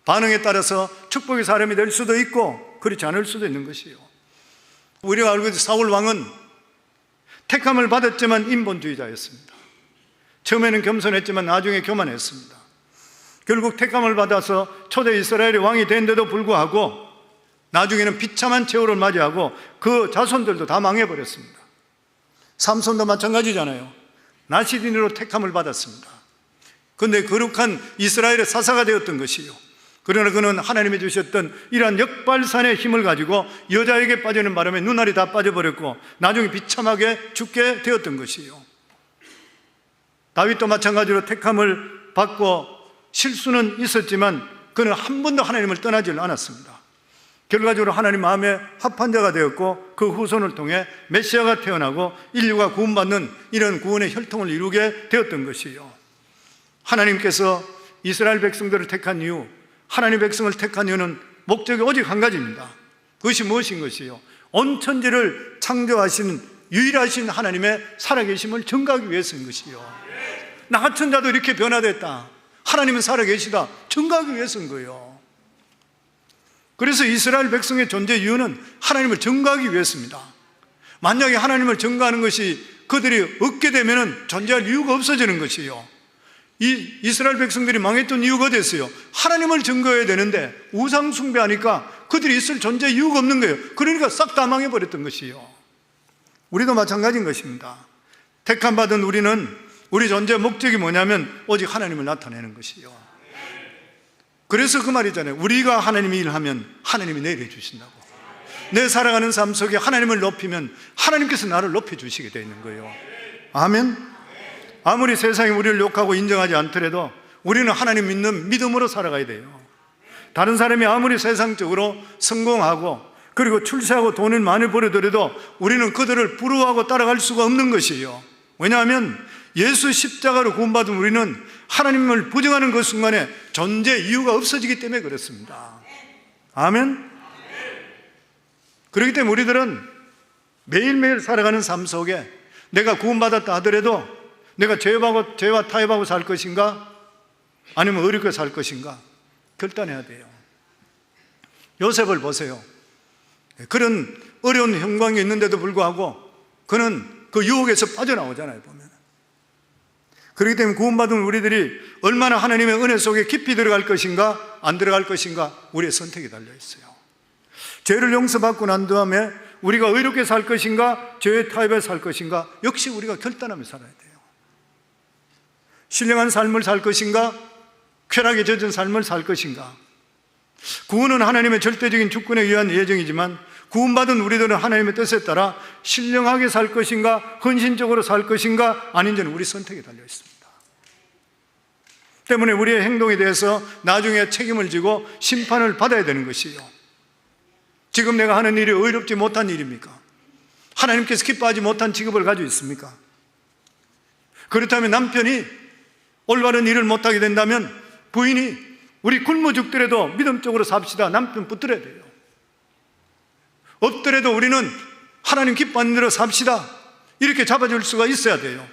반응에 따라서 축복의 사람이 될 수도 있고 그렇지 않을 수도 있는 것이에요. 우리가 알고 있는 사울 왕은 택함을 받았지만 인본주의자였습니다. 처음에는 겸손했지만 나중에 교만했습니다. 결국 택함을 받아서 초대 이스라엘의 왕이 된데도 불구하고 나중에는 비참한 최후를 맞이하고 그 자손들도 다 망해버렸습니다. 삼손도 마찬가지잖아요. 나시린으로 택함을 받았습니다. 그런데 거룩한 이스라엘의 사사가 되었던 것이요, 그러나 그는 하나님이 주셨던 이러한 역발산의 힘을 가지고 여자에게 빠지는 바람에 눈알이 다 빠져버렸고 나중에 비참하게 죽게 되었던 것이요. 다윗도 마찬가지로 택함을 받고 실수는 있었지만 그는 한 번도 하나님을 떠나지를 않았습니다. 결과적으로 하나님 마음에 합한 자가 되었고 그 후손을 통해 메시아가 태어나고 인류가 구원받는 이런 구원의 혈통을 이루게 되었던 것이요. 하나님께서 이스라엘 백성들을 택한 이유, 하나님 백성을 택한 이유는 목적이 오직 한 가지입니다. 그것이 무엇인 것이요? 온 천지를 창조하신 유일하신 하나님의 살아계심을 증거하기 위해서인 것이요. 나 같은 자도 이렇게 변화됐다, 하나님은 살아계시다, 증거하기 위해서인 거예요. 그래서 이스라엘 백성의 존재 이유는 하나님을 증거하기 위해서입니다. 만약에 하나님을 증거하는 것이 그들이 얻게 되면 존재할 이유가 없어지는 것이요. 이 이스라엘 백성들이 망했던 이유가 됐어요. 하나님을 증거해야 되는데 우상 숭배하니까 그들이 있을 존재 이유가 없는 거예요. 그러니까 싹 다 망해버렸던 것이요. 우리도 마찬가지인 것입니다. 택함받은 우리는 우리 존재 목적이 뭐냐면 오직 하나님을 나타내는 것이요. 그래서 그 말이잖아요. 우리가 하나님이 일하면 하나님이 내려 주신다고. 내 살아가는 삶 속에 하나님을 높이면 하나님께서 나를 높여주시게 되어 있는 거예요. 아멘. 아무리 세상이 우리를 욕하고 인정하지 않더라도 우리는 하나님 믿는 믿음으로 살아가야 돼요. 다른 사람이 아무리 세상적으로 성공하고 그리고 출세하고 돈을 많이 벌어들여도 우리는 그들을 부러워하고 따라갈 수가 없는 것이에요. 왜냐하면 예수 십자가로 구원받은 우리는 하나님을 부정하는 그 순간에 존재 이유가 없어지기 때문에 그렇습니다. 아멘. 그렇기 때문에 우리들은 매일매일 살아가는 삶 속에 내가 구원받았다 하더라도 내가 죄와 타협하고 살 것인가 아니면 어렵게 살 것인가 결단해야 돼요. 요셉을 보세요. 그런 어려운 형광이 있는데도 불구하고 그는 그 유혹에서 빠져나오잖아요, 보면. 그렇기 때문에 구원받은 우리들이 얼마나 하나님의 은혜 속에 깊이 들어갈 것인가 안 들어갈 것인가 우리의 선택이 달려있어요. 죄를 용서받고 난 다음에 우리가 의롭게 살 것인가 죄의 타협에 살 것인가 역시 우리가 결단하며 살아야 돼요. 신령한 삶을 살 것인가 쾌락에 젖은 삶을 살 것인가. 구원은 하나님의 절대적인 주권에 의한 예정이지만 구원받은 우리들은 하나님의 뜻에 따라 신령하게 살 것인가 헌신적으로 살 것인가 아닌지는 우리 선택에 달려 있습니다. 때문에 우리의 행동에 대해서 나중에 책임을 지고 심판을 받아야 되는 것이에요. 지금 내가 하는 일이 의롭지 못한 일입니까? 하나님께서 기뻐하지 못한 직업을 가지고 있습니까? 그렇다면 남편이 올바른 일을 못하게 된다면 부인이 우리 굶어 죽더라도 믿음적으로 삽시다, 남편 붙들어야 돼요. 없더라도 우리는 하나님 기뻐하는 대로 삽시다, 이렇게 잡아줄 수가 있어야 돼요.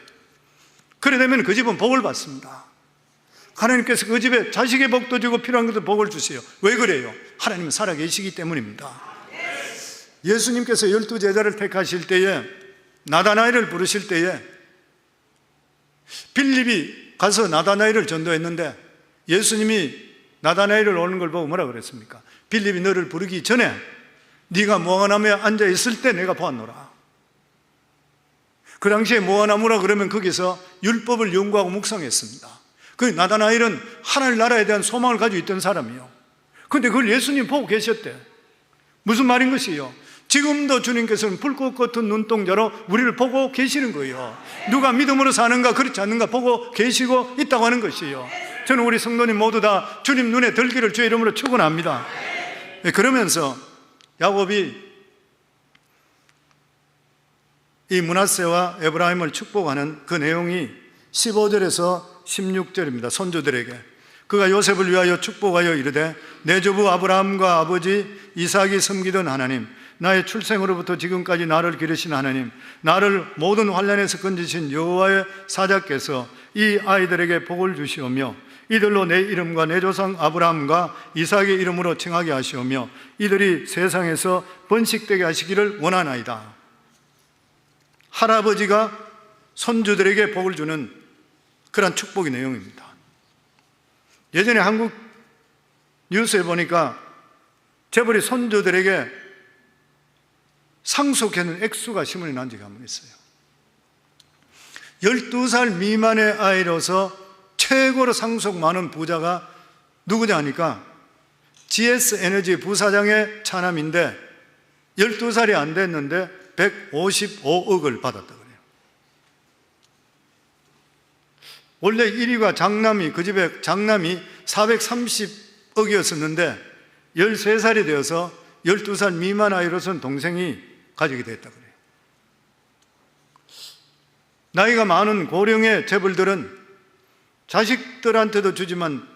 그래 되면 그 집은 복을 받습니다. 하나님께서 그 집에 자식의 복도 주고 필요한 것도 복을 주세요. 왜 그래요? 하나님은 살아계시기 때문입니다. 예수님께서 12 제자를 택하실 때에 나다나엘을 부르실 때에 빌립이 가서 나다나엘을 전도했는데 예수님이 나다나엘을 오는 걸 보고 뭐라 그랬습니까? 빌립이 너를 부르기 전에 네가 무화과나무에 앉아있을 때 내가 보았노라. 그 당시에 무화과나무라 그러면 거기서 율법을 연구하고 묵상했습니다. 그 나다나엘은 하나님 나라에 대한 소망을 가지고 있던 사람이요. 그런데 그걸 예수님 보고 계셨대. 무슨 말인 것이요? 지금도 주님께서는 불꽃 같은 눈동자로 우리를 보고 계시는 거예요. 누가 믿음으로 사는가 그렇지 않는가 보고 계시고 있다고 하는 것이에요. 저는 우리 성도님 모두 다 주님 눈에 들기를 주의 이름으로 축원합니다. 그러면서 야곱이 이 므낫세와 에브라임을 축복하는 그 내용이 15절에서 16절입니다. 손주들에게 그가 요셉을 위하여 축복하여 이르되 내 조부 아브라함과 아버지 이삭이 섬기던 하나님, 나의 출생으로부터 지금까지 나를 기르신 하나님, 나를 모든 환난에서 건지신 여호와의 사자께서 이 아이들에게 복을 주시오며 이들로 내 이름과 내 조상 아브라함과 이삭의 이름으로 칭하게 하시오며 이들이 세상에서 번식되게 하시기를 원하나이다. 할아버지가 손주들에게 복을 주는 그런 축복의 내용입니다. 예전에 한국 뉴스에 보니까 재벌이 손주들에게 상속하는 액수가 신문에 난 적이 한 번 있어요. 12살 미만의 아이로서 최고로 상속 많은 부자가 누구냐 하니까 GS 에너지 부사장의 차남인데 12살이 안 됐는데 155억을 받았다 그래요. 원래 1위가 장남이, 그 집에 장남이 430억이었었는데 13살이 되어서 12살 미만 아이로서는 동생이 가지게 됐다 그래요. 나이가 많은 고령의 재벌들은 자식들한테도 주지만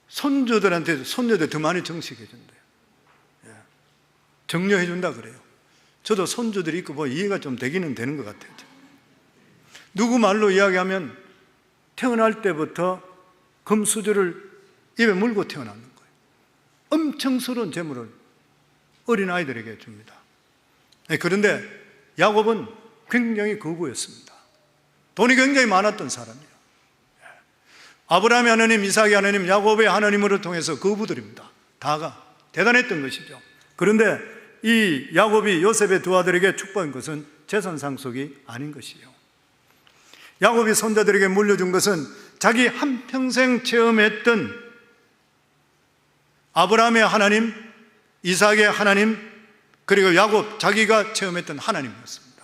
손주들한테도, 손녀들 더 많이 정식해 준대요. 정려해 준다 그래요. 저도 손주들이 있고 뭐 이해가 좀 되기는 되는 것 같아요. 누구 말로 이야기하면 태어날 때부터 금수저를 입에 물고 태어나는 거예요. 엄청스러운 재물을 어린아이들에게 줍니다. 그런데 야곱은 굉장히 거부였습니다. 돈이 굉장히 많았던 사람이에요. 아브라함의 하나님, 이삭의 하나님, 야곱의 하나님을 통해서 거부드립니다. 다가 대단했던 것이죠. 그런데 이 야곱이 요셉의 두 아들에게 축복한 것은 재산 상속이 아닌 것이에요. 야곱이 손자들에게 물려준 것은 자기 한평생 체험했던 아브라함의 하나님, 이삭의 하나님, 그리고 야곱 자기가 체험했던 하나님이었습니다.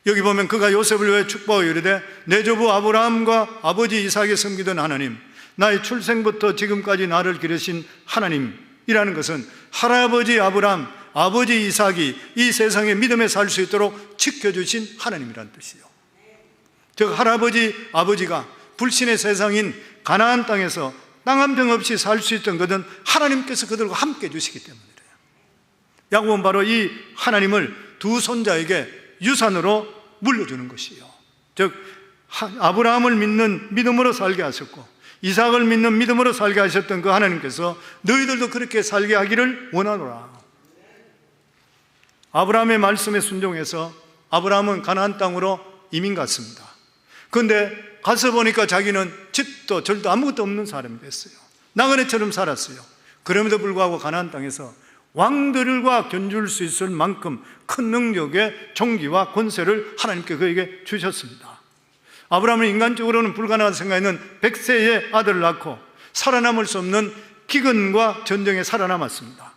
여기 보면 그가 요셉을 위해 축복하여 이르되 내 조부 아브라함과 아버지 이삭이 섬기던 하나님, 나의 출생부터 지금까지 나를 기르신 하나님이라는 것은 할아버지 아브라함, 아버지 이삭이 이 세상에 믿음에 살 수 있도록 지켜주신 하나님이라는 뜻이에요. 즉 할아버지 아버지가 불신의 세상인 가나안 땅에서 땅 한 평 없이 살 수 있던 것은 하나님께서 그들과 함께 해주시기 때문이래요. 야곱은 바로 이 하나님을 두 손자에게 유산으로 물려주는 것이요. 즉 아브라함을 믿는 믿음으로 살게 하셨고 이삭을 믿는 믿음으로 살게 하셨던 그 하나님께서 너희들도 그렇게 살게 하기를 원하노라. 아브라함의 말씀에 순종해서 아브라함은 가나안 땅으로 이민 갔습니다. 그런데 가서 보니까 자기는 집도 절도 아무것도 없는 사람이 됐어요. 나그네처럼 살았어요. 그럼에도 불구하고 가나안 땅에서 왕들과 견줄 수 있을 만큼 큰 능력의 종기와 권세를 하나님께 그에게 주셨습니다. 아브라함은 인간적으로는 불가능한 생각에는 100세의 아들을 낳고 살아남을 수 없는 기근과 전쟁에 살아남았습니다.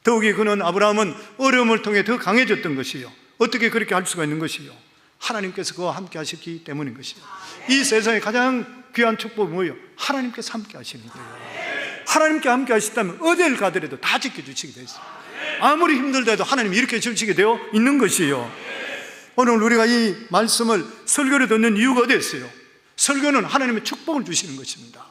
더욱이 그는 아브라함은 어려움을 통해 더 강해졌던 것이요. 어떻게 그렇게 할 수가 있는 것이요? 하나님께서 그와 함께 하셨기 때문인 것이요. 이 세상에 가장 귀한 축복이 뭐예요? 하나님께서 함께 하시는 거예요. 하나님께 함께 하시다면 어딜 가더라도 다 지켜주시게 되어 있어요. 아무리 힘들더라도 하나님이 이렇게 주시게 되어 있는 것이요. 오늘 우리가 이 말씀을 설교를 듣는 이유가 어디에 있어요? 설교는 하나님의 축복을 주시는 것입니다.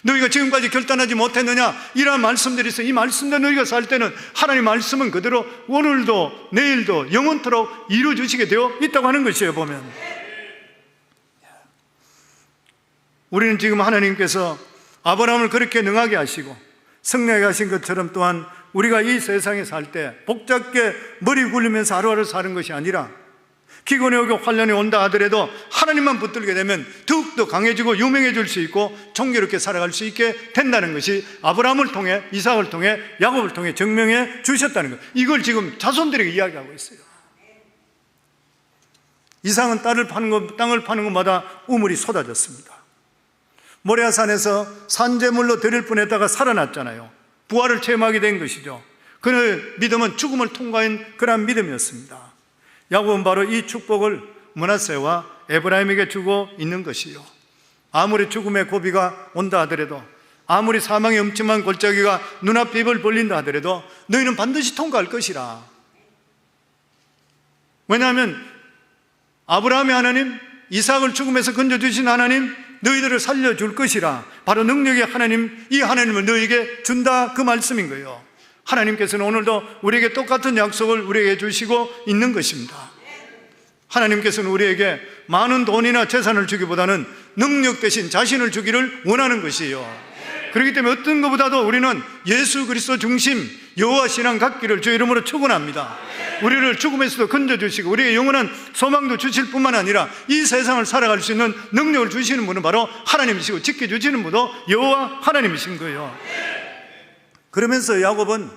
너희가 지금까지 결단하지 못했느냐? 이러한 말씀들이 있어요. 이 말씀들 너희가 살 때는 하나님 말씀은 그대로 오늘도 내일도 영원토록 이루어주시게 되어 있다고 하는 것이에요. 보면 우리는 지금 하나님께서 아브라함을 그렇게 능하게 하시고 승리하게 하신 것처럼 또한 우리가 이 세상에 살 때 복잡게 머리 굴리면서 하루하루 사는 것이 아니라 기근이 오고 환난이 온다 하더라도 하나님만 붙들게 되면 더욱더 강해지고 유명해질 수 있고 정의롭게 살아갈 수 있게 된다는 것이 아브라함을 통해 이삭을 통해 야곱을 통해 증명해 주셨다는 것. 이걸 지금 자손들에게 이야기하고 있어요. 이삭은 땅을 파는 것마다 우물이 쏟아졌습니다. 모레아산에서 산재물로 드릴 뻔했다가 살아났잖아요. 부활을 체험하게 된 것이죠. 그의 믿음은 죽음을 통과한 그러한 믿음이었습니다. 야곱은 바로 이 축복을 므낫세와 에브라임에게 주고 있는 것이요. 아무리 죽음의 고비가 온다 하더라도, 아무리 사망의 음침한 골짜기가 눈앞에 입을 벌린다 하더라도 너희는 반드시 통과할 것이라. 왜냐하면 아브라함의 하나님, 이삭을 죽음에서 건져주신 하나님, 너희들을 살려줄 것이라. 바로 능력의 하나님, 이 하나님을 너희에게 준다, 그 말씀인 거예요. 하나님께서는 오늘도 우리에게 똑같은 약속을 우리에게 주시고 있는 것입니다. 하나님께서는 우리에게 많은 돈이나 재산을 주기보다는 능력 대신 자신을 주기를 원하는 것이에요. 그렇기 때문에 어떤 것보다도 우리는 예수 그리스도 중심 여호와 신앙 갖기를 주 이름으로 축원합니다. 우리를 죽음에서도 건져주시고 우리의 영원한 소망도 주실 뿐만 아니라 이 세상을 살아갈 수 있는 능력을 주시는 분은 바로 하나님이시고 지켜주시는 분도 여호와 하나님이신 거예요. 그러면서 야곱은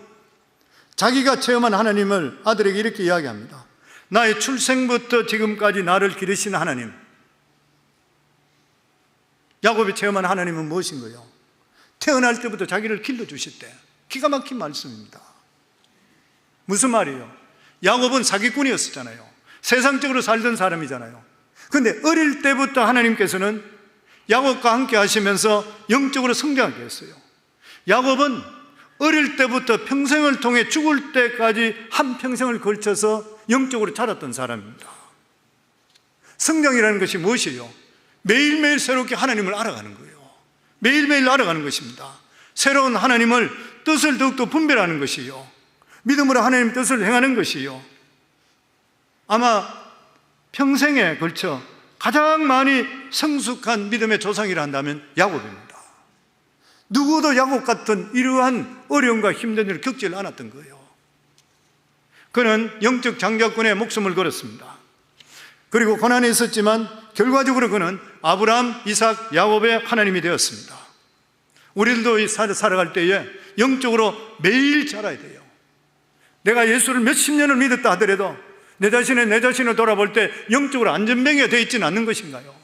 자기가 체험한 하나님을 아들에게 이렇게 이야기합니다. 나의 출생부터 지금까지 나를 기르신 하나님. 야곱이 체험한 하나님은 무엇인 거예요? 태어날 때부터 자기를 길러주셨대. 기가 막힌 말씀입니다. 무슨 말이에요? 야곱은 사기꾼이었잖아요. 세상적으로 살던 사람이잖아요. 그런데 어릴 때부터 하나님께서는 야곱과 함께 하시면서 영적으로 성장하게 했어요. 야곱은 어릴 때부터 평생을 통해 죽을 때까지 한평생을 걸쳐서 영적으로 자랐던 사람입니다. 성장이라는 것이 무엇이에요? 매일매일 새롭게 하나님을 알아가는 거예요. 매일매일 알아가는 것입니다. 새로운 하나님을 뜻을 더욱더 분별하는 것이요, 믿음으로 하나님의 뜻을 행하는 것이요, 아마 평생에 걸쳐 가장 많이 성숙한 믿음의 조상이라 한다면 야곱입니다. 누구도 야곱 같은 이러한 어려움과 힘든 일을 겪지 않았던 거예요. 그는 영적 장자권에 목숨을 걸었습니다. 그리고 고난이 있었지만 결과적으로 그는 아브라함, 이삭, 야곱의 하나님이 되었습니다. 우리들도 살아갈 때에 영적으로 매일 자라야 돼요. 내가 예수를 몇십 년을 믿었다 하더라도 내 자신을 돌아볼 때 영적으로 안전뱅이가 되어 있지는 않는 것인가요?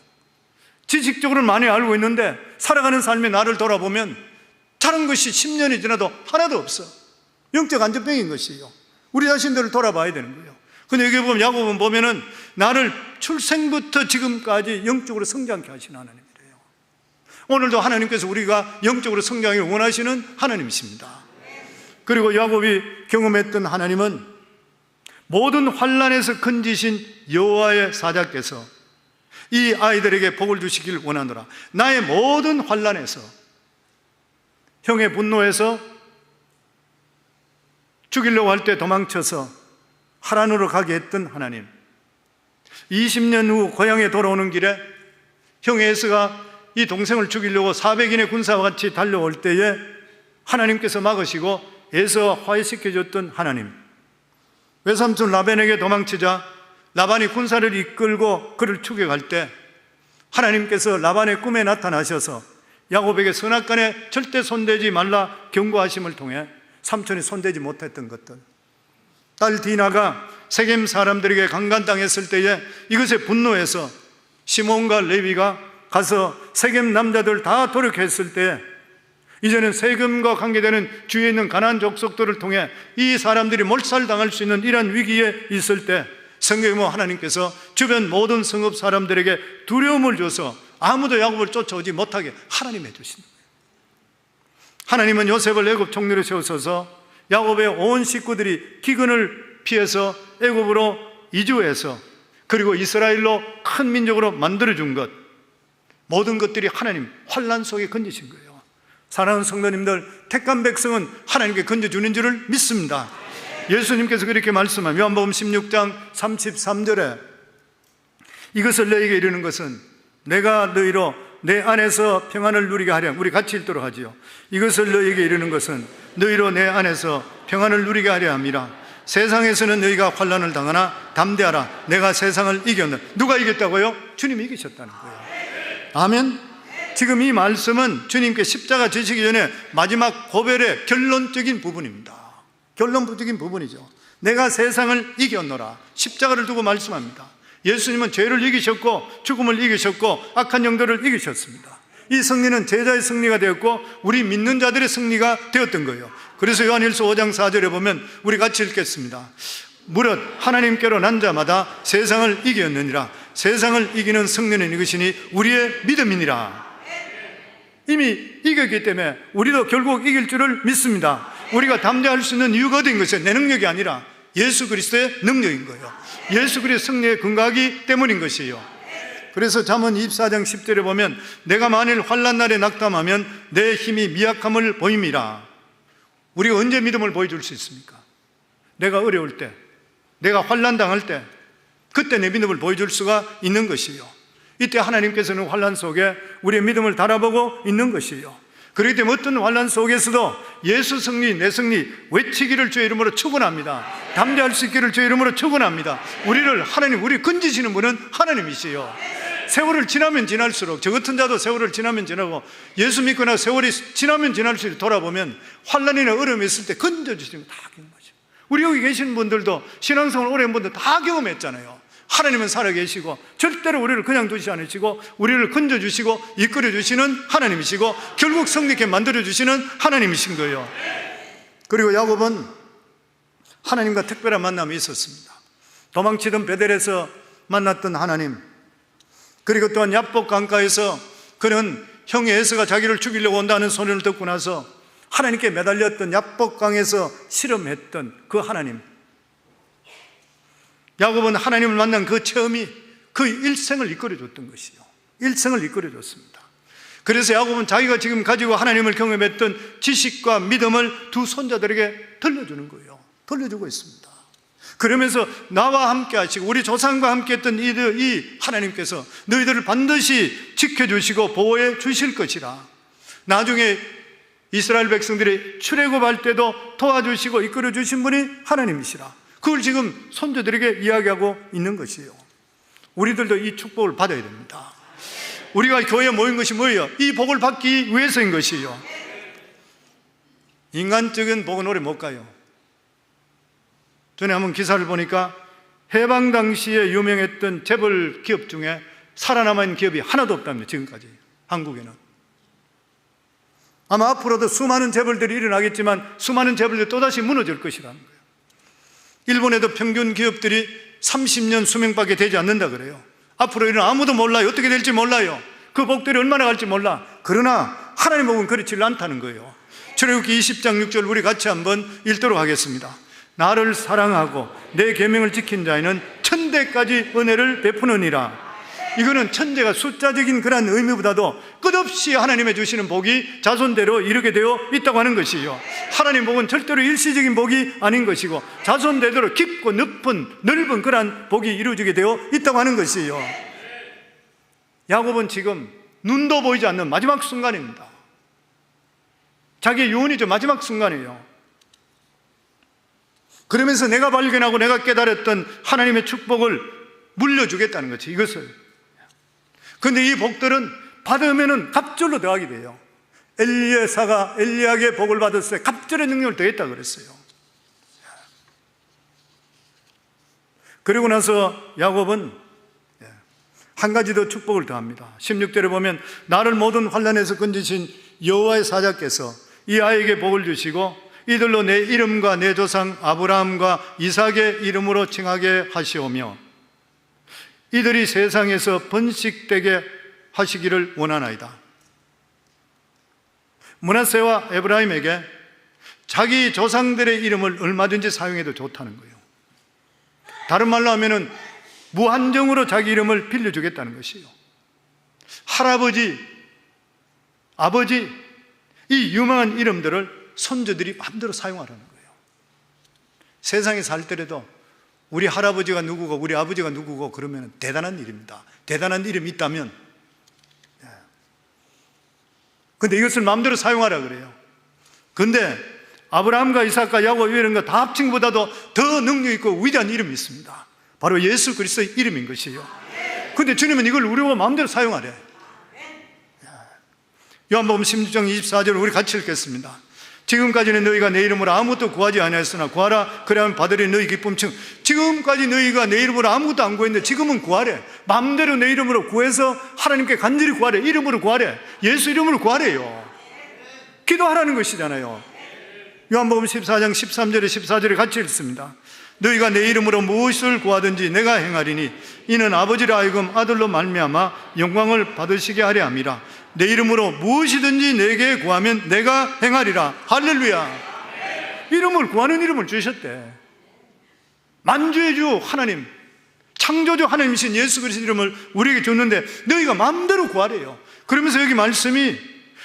지식적으로는 많이 알고 있는데 살아가는 삶의 나를 돌아보면 자란 것이 10년이 지나도 하나도 없어. 영적 안전뱅이인 것이에요. 우리 자신들을 돌아봐야 되는 거예요. 근데 여기 보면 야곱은 보면은 나를 출생부터 지금까지 영적으로 성장케 하시는 하나님이래요. 오늘도 하나님께서 우리가 영적으로 성장을 원하시는 하나님이십니다. 그리고 야곱이 경험했던 하나님은 모든 환난에서 건지신 여호와의 사자께서 이 아이들에게 복을 주시길 원하노라. 나의 모든 환난에서, 형의 분노에서 죽이려고 할 때 도망쳐서 하란으로 가게 했던 하나님, 20년 후 고향에 돌아오는 길에 형의 에서가 이 동생을 죽이려고 400인의 군사와 같이 달려올 때에 하나님께서 막으시고 에서와 화해시켜줬던 하나님, 외삼촌 라반에게 도망치자 라반이 군사를 이끌고 그를 추격할 때 하나님께서 라반의 꿈에 나타나셔서 야곱에게 선악간에 절대 손대지 말라 경고하심을 통해 삼촌이 손대지 못했던 것들, 딸 디나가 세겜 사람들에게 강간당했을 때에 이것에 분노해서 시몬과 레위가 가서 세겜 남자들 다 도륙했을 때 이제는 세겜과 관계되는 주위에 있는 가나안 족속들을 통해 이 사람들이 몰살당할 수 있는 이러한 위기에 있을 때 성경에 보면 하나님께서 주변 모든 성읍 사람들에게 두려움을 줘서 아무도 야곱을 쫓아오지 못하게 하나님 해주신 거예요. 하나님은 요셉을 애굽 총리로 세우셔서 야곱의 온 식구들이 기근을 피해서 애굽으로 이주해서 그리고 이스라엘로 큰 민족으로 만들어준 것, 모든 것들이 하나님 환난 속에 건지신 거예요. 사랑하는 성도님들, 택한 백성은 하나님께 건져주는 줄을 믿습니다. 예수님께서 그렇게 말씀하며 요한복음 16장 33절에 이것을 너희에게 이르는 것은 내가 너희로 내 안에서 평안을 누리게 하려, 우리 같이 읽도록 하지요. 이것을 너희에게 이르는 것은 너희로 내 안에서 평안을 누리게 하려 함이라. 세상에서는 너희가 환난을 당하나 담대하라, 내가 세상을 이겼노라. 누가 이겼다고요? 주님이 이기셨다는 거예요. 아멘. 지금 이 말씀은 주님께 십자가 지시기 전에 마지막 고별의 결론적인 부분입니다. 결론적인 부분이죠. 내가 세상을 이겼노라, 십자가를 두고 말씀합니다. 예수님은 죄를 이기셨고 죽음을 이기셨고 악한 영들을 이기셨습니다. 이 승리는 제자의 승리가 되었고 우리 믿는 자들의 승리가 되었던 거예요. 그래서 요한일서 5장 4절에 보면 우리 같이 읽겠습니다. 무릇 하나님께로 난 자마다 세상을 이겼느니라. 세상을 이기는 승리는 이것이니 우리의 믿음이니라. 이미 이겼기 때문에 우리도 결국 이길 줄을 믿습니다. 우리가 담대할 수 있는 이유가 된 것은 내 능력이 아니라 예수 그리스도의 능력인 거예요. 예수 그리스도의 승리에 근거하기 때문인 것이에요. 그래서 잠언 24장 10절에 보면 내가 만일 환난 날에 낙담하면 내 힘이 미약함을 보임이라. 우리가 언제 믿음을 보여줄 수 있습니까? 내가 어려울 때, 내가 환난 당할 때, 그때 내 믿음을 보여줄 수가 있는 것이에요. 이때 하나님께서는 환난 속에 우리의 믿음을 달아보고 있는 것이에요. 그렇기 때문에 어떤 환난 속에서도 예수 승리, 내 승리 외치기를 주의 이름으로 축원합니다. 담대할 수 있기를 주의 이름으로 축원합니다. 우리를 하나님, 우리 건지시는 분은 하나님이시요. 세월을 지나면 지날수록, 저 같은 자도 세월을 지나면 지나고 예수 믿거나 세월이 지나면 지날수록 돌아보면 환난이나 어려움이 있을 때 건져주시는 거 다 경험하죠. 우리 여기 계신 분들도 신앙생활 오래 한 분들 다 경험했잖아요. 하나님은 살아계시고 절대로 우리를 그냥 두지 않으시고 우리를 건져주시고 이끌어주시는 하나님이시고 결국 성립케 만들어주시는 하나님이신 거예요. 그리고 야곱은 하나님과 특별한 만남이 있었습니다. 도망치던 베델에서 만났던 하나님, 그리고 또한 야복 강가에서 그는 형이 에서가 자기를 죽이려고 온다는 소리를 듣고 나서 하나님께 매달렸던 야복강에서 실험했던 그 하나님, 야곱은 하나님을 만난 그 체험이 그 일생을 이끌어줬던 것이요, 일생을 이끌어줬습니다. 그래서 야곱은 자기가 지금 가지고 하나님을 경험했던 지식과 믿음을 두 손자들에게 들려주는 거예요. 들려주고 있습니다. 그러면서 나와 함께 하시고 우리 조상과 함께 했던 이 하나님께서 너희들을 반드시 지켜주시고 보호해 주실 것이라. 나중에 이스라엘 백성들이 출애굽할 때도 도와주시고 이끌어 주신 분이 하나님이시라. 그걸 지금 손자들에게 이야기하고 있는 것이에요. 우리들도 이 축복을 받아야 됩니다. 우리가 교회에 모인 것이 뭐예요? 이 복을 받기 위해서인 것이에요. 인간적인 복은 오래 못 가요. 전에 한번 기사를 보니까 해방 당시에 유명했던 재벌 기업 중에 살아남아있는 기업이 하나도 없답니다. 지금까지 한국에는. 아마 앞으로도 수많은 재벌들이 일어나겠지만 수많은 재벌들이 또다시 무너질 것이라는 거예요. 일본에도 평균 기업들이 30년 수명밖에 되지 않는다 그래요. 앞으로 일어나 아무도 몰라요. 어떻게 될지 몰라요. 그 복들이 얼마나 갈지 몰라. 그러나 하나님 복은 그렇지 않다는 거예요. 출애굽기 20장 6절 우리 같이 한번 읽도록 하겠습니다. 나를 사랑하고 내 계명을 지킨 자에는 천대까지 은혜를 베푸느니라. 이거는 천대가 숫자적인 그런 의미보다도 끝없이 하나님의 주시는 복이 자손대로 이르게 되어 있다고 하는 것이요, 하나님 복은 절대로 일시적인 복이 아닌 것이고 자손대로 깊고 넓은 그런 복이 이루어지게 되어 있다고 하는 것이요. 야곱은 지금 눈도 보이지 않는 마지막 순간입니다. 자기의 유언이죠. 마지막 순간이에요. 그러면서 내가 발견하고 내가 깨달았던 하나님의 축복을 물려주겠다는 거지, 이것을. 그런데 이 복들은 받으면은 갑절로 더하게 돼요. 엘리야사가 엘리야에게 복을 받았을 때 갑절의 능력을 더했다고 그랬어요. 그리고 나서 야곱은 한 가지 더 축복을 더합니다. 16절에 보면 나를 모든 환난에서 건지신 여호와의 사자께서 이 아이에게 복을 주시고 이들로 내 이름과 내 조상 아브라함과 이삭의 이름으로 칭하게 하시오며 이들이 세상에서 번식되게 하시기를 원하나이다. 므낫세와 에브라임에게 자기 조상들의 이름을 얼마든지 사용해도 좋다는 거예요. 다른 말로 하면은 무한정으로 자기 이름을 빌려주겠다는 것이에요. 할아버지, 아버지, 이 유명한 이름들을 손주들이 마음대로 사용하라는 거예요. 세상에 살 때라도 우리 할아버지가 누구고 우리 아버지가 누구고 그러면 대단한 일입니다. 대단한 이름이 있다면. 근데 이것을 마음대로 사용하라 그래요. 근데 아브라함과 이삭과 야곱 이런 거 다 합친 것보다도 더 능력 있고 위대한 이름이 있습니다. 바로 예수 그리스도의 이름인 것이에요. 근데 주님은 이걸 우리가 마음대로 사용하래. 요한복음 16장 24절 우리 같이 읽겠습니다. 지금까지는 너희가 내 이름으로 아무것도 구하지 아니하였으나 구하라 그리하면 받으리 너희 기쁨층. 지금까지 너희가 내 이름으로 아무것도 안 구했는데 지금은 구하래. 마음대로 내 이름으로 구해서 하나님께 간절히 구하래. 이름으로 구하래. 예수 이름으로 구하래요. 기도하라는 것이잖아요. 요한복음 14장 13절에 14절에 같이 읽습니다. 너희가 내 이름으로 무엇을 구하든지 내가 행하리니 이는 아버지를 하여금 아들로 말미암아 영광을 받으시게 하려 함이라. 내 이름으로 무엇이든지 내게 구하면 내가 행하리라. 할렐루야. 이름을 구하는 이름을 주셨대. 만주의 주 하나님, 창조주 하나님이신 예수 그리스도 이름을 우리에게 줬는데 너희가 마음대로 구하래요. 그러면서 여기 말씀이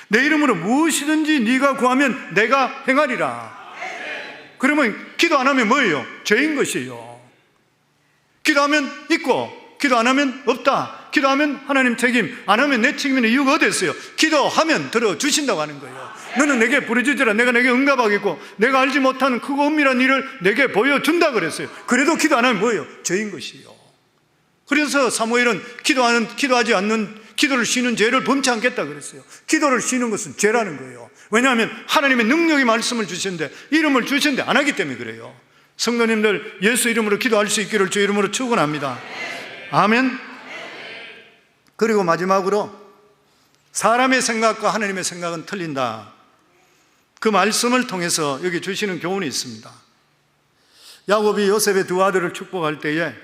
내 이름으로 무엇이든지 네가 구하면 내가 행하리라. 그러면 기도 안 하면 뭐예요? 죄인 것이에요. 기도하면 있고 기도 안 하면 없다. 기도하면 하나님 책임, 안 하면 내 책임의 이유가 어디 있어요? 기도하면 들어주신다고 하는 거예요. 너는 내게 부르짖으라. 내가 내게 응답하겠고 내가 알지 못하는 크고 은밀한 일을 내게 보여준다 그랬어요. 그래도 기도 안 하면 뭐예요? 죄인 것이에요. 그래서 사무엘은 기도하지 않는 기도를 쉬는 죄를 범치 않겠다 그랬어요. 기도를 쉬는 것은 죄라는 거예요. 왜냐하면 하나님의 능력의 말씀을 주시는데 이름을 주시는데 안 하기 때문에 그래요. 성도님들 예수 이름으로 기도할 수 있기를 주 이름으로 축원합니다. 아멘. 그리고 마지막으로 사람의 생각과 하나님의 생각은 틀린다. 그 말씀을 통해서 여기 주시는 교훈이 있습니다. 야곱이 요셉의 두 아들을 축복할 때에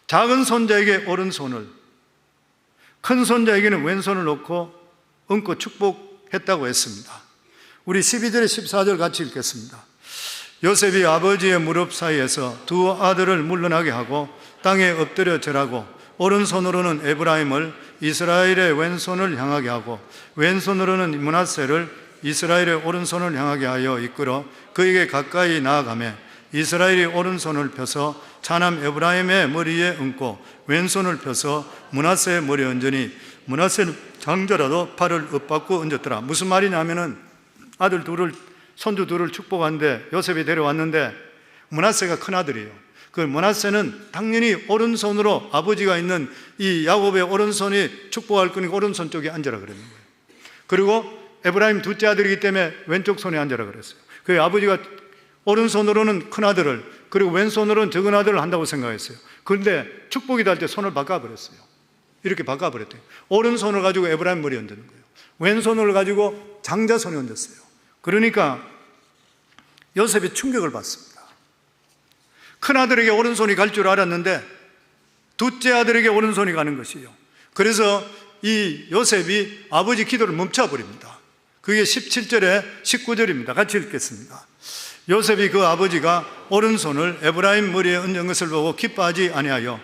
작은 손자에게 오른손을, 큰 손자에게는 왼손을 놓고 얹고 축복했다고 했습니다. 우리 12절에 14절 같이 읽겠습니다. 요셉이 아버지의 무릎 사이에서 두 아들을 물러나게 하고 땅에 엎드려 절하고 오른손으로는 에브라임을 이스라엘의 왼손을 향하게 하고 왼손으로는 므낫세를 이스라엘의 오른손을 향하게 하여 이끌어 그에게 가까이 나아가매 이스라엘이 오른손을 펴서 차남 에브라임의 머리에 얹고 왼손을 펴서 므낫세의 머리에 얹으니 므낫세는 장자라도 팔을 엇받고 얹었더라. 무슨 말이냐면은 아들 둘을, 손주 둘을 축복하는데 요셉이 데려왔는데 므낫세가 큰 아들이에요. 그 므낫세는 당연히 오른손으로 아버지가 있는 이 야곱의 오른손이 축복할 거니까 오른손 쪽에 앉아라 그러는 거예요. 그리고 에브라임 둘째 아들이기 때문에 왼쪽 손에 앉아라 그랬어요. 그 아버지가 오른손으로는 큰 아들을, 그리고 왼손으로는 적은 아들을 한다고 생각했어요. 그런데 축복이 달 때 손을 바꿔버렸어요. 이렇게 바꿔버렸대요. 오른손을 가지고 에브라임 머리에 얹는 거예요. 왼손을 가지고 장자 손에 얹었어요. 그러니까 요셉이 충격을 받습니다. 큰 아들에게 오른손이 갈 줄 알았는데 둘째 아들에게 오른손이 가는 것이요. 그래서 이 요셉이 아버지 기도를 멈춰버립니다. 그게 17절에 19절입니다. 같이 읽겠습니다. 요셉이 그 아버지가 오른손을 에브라임 머리에 얹은 것을 보고 기뻐하지 아니하여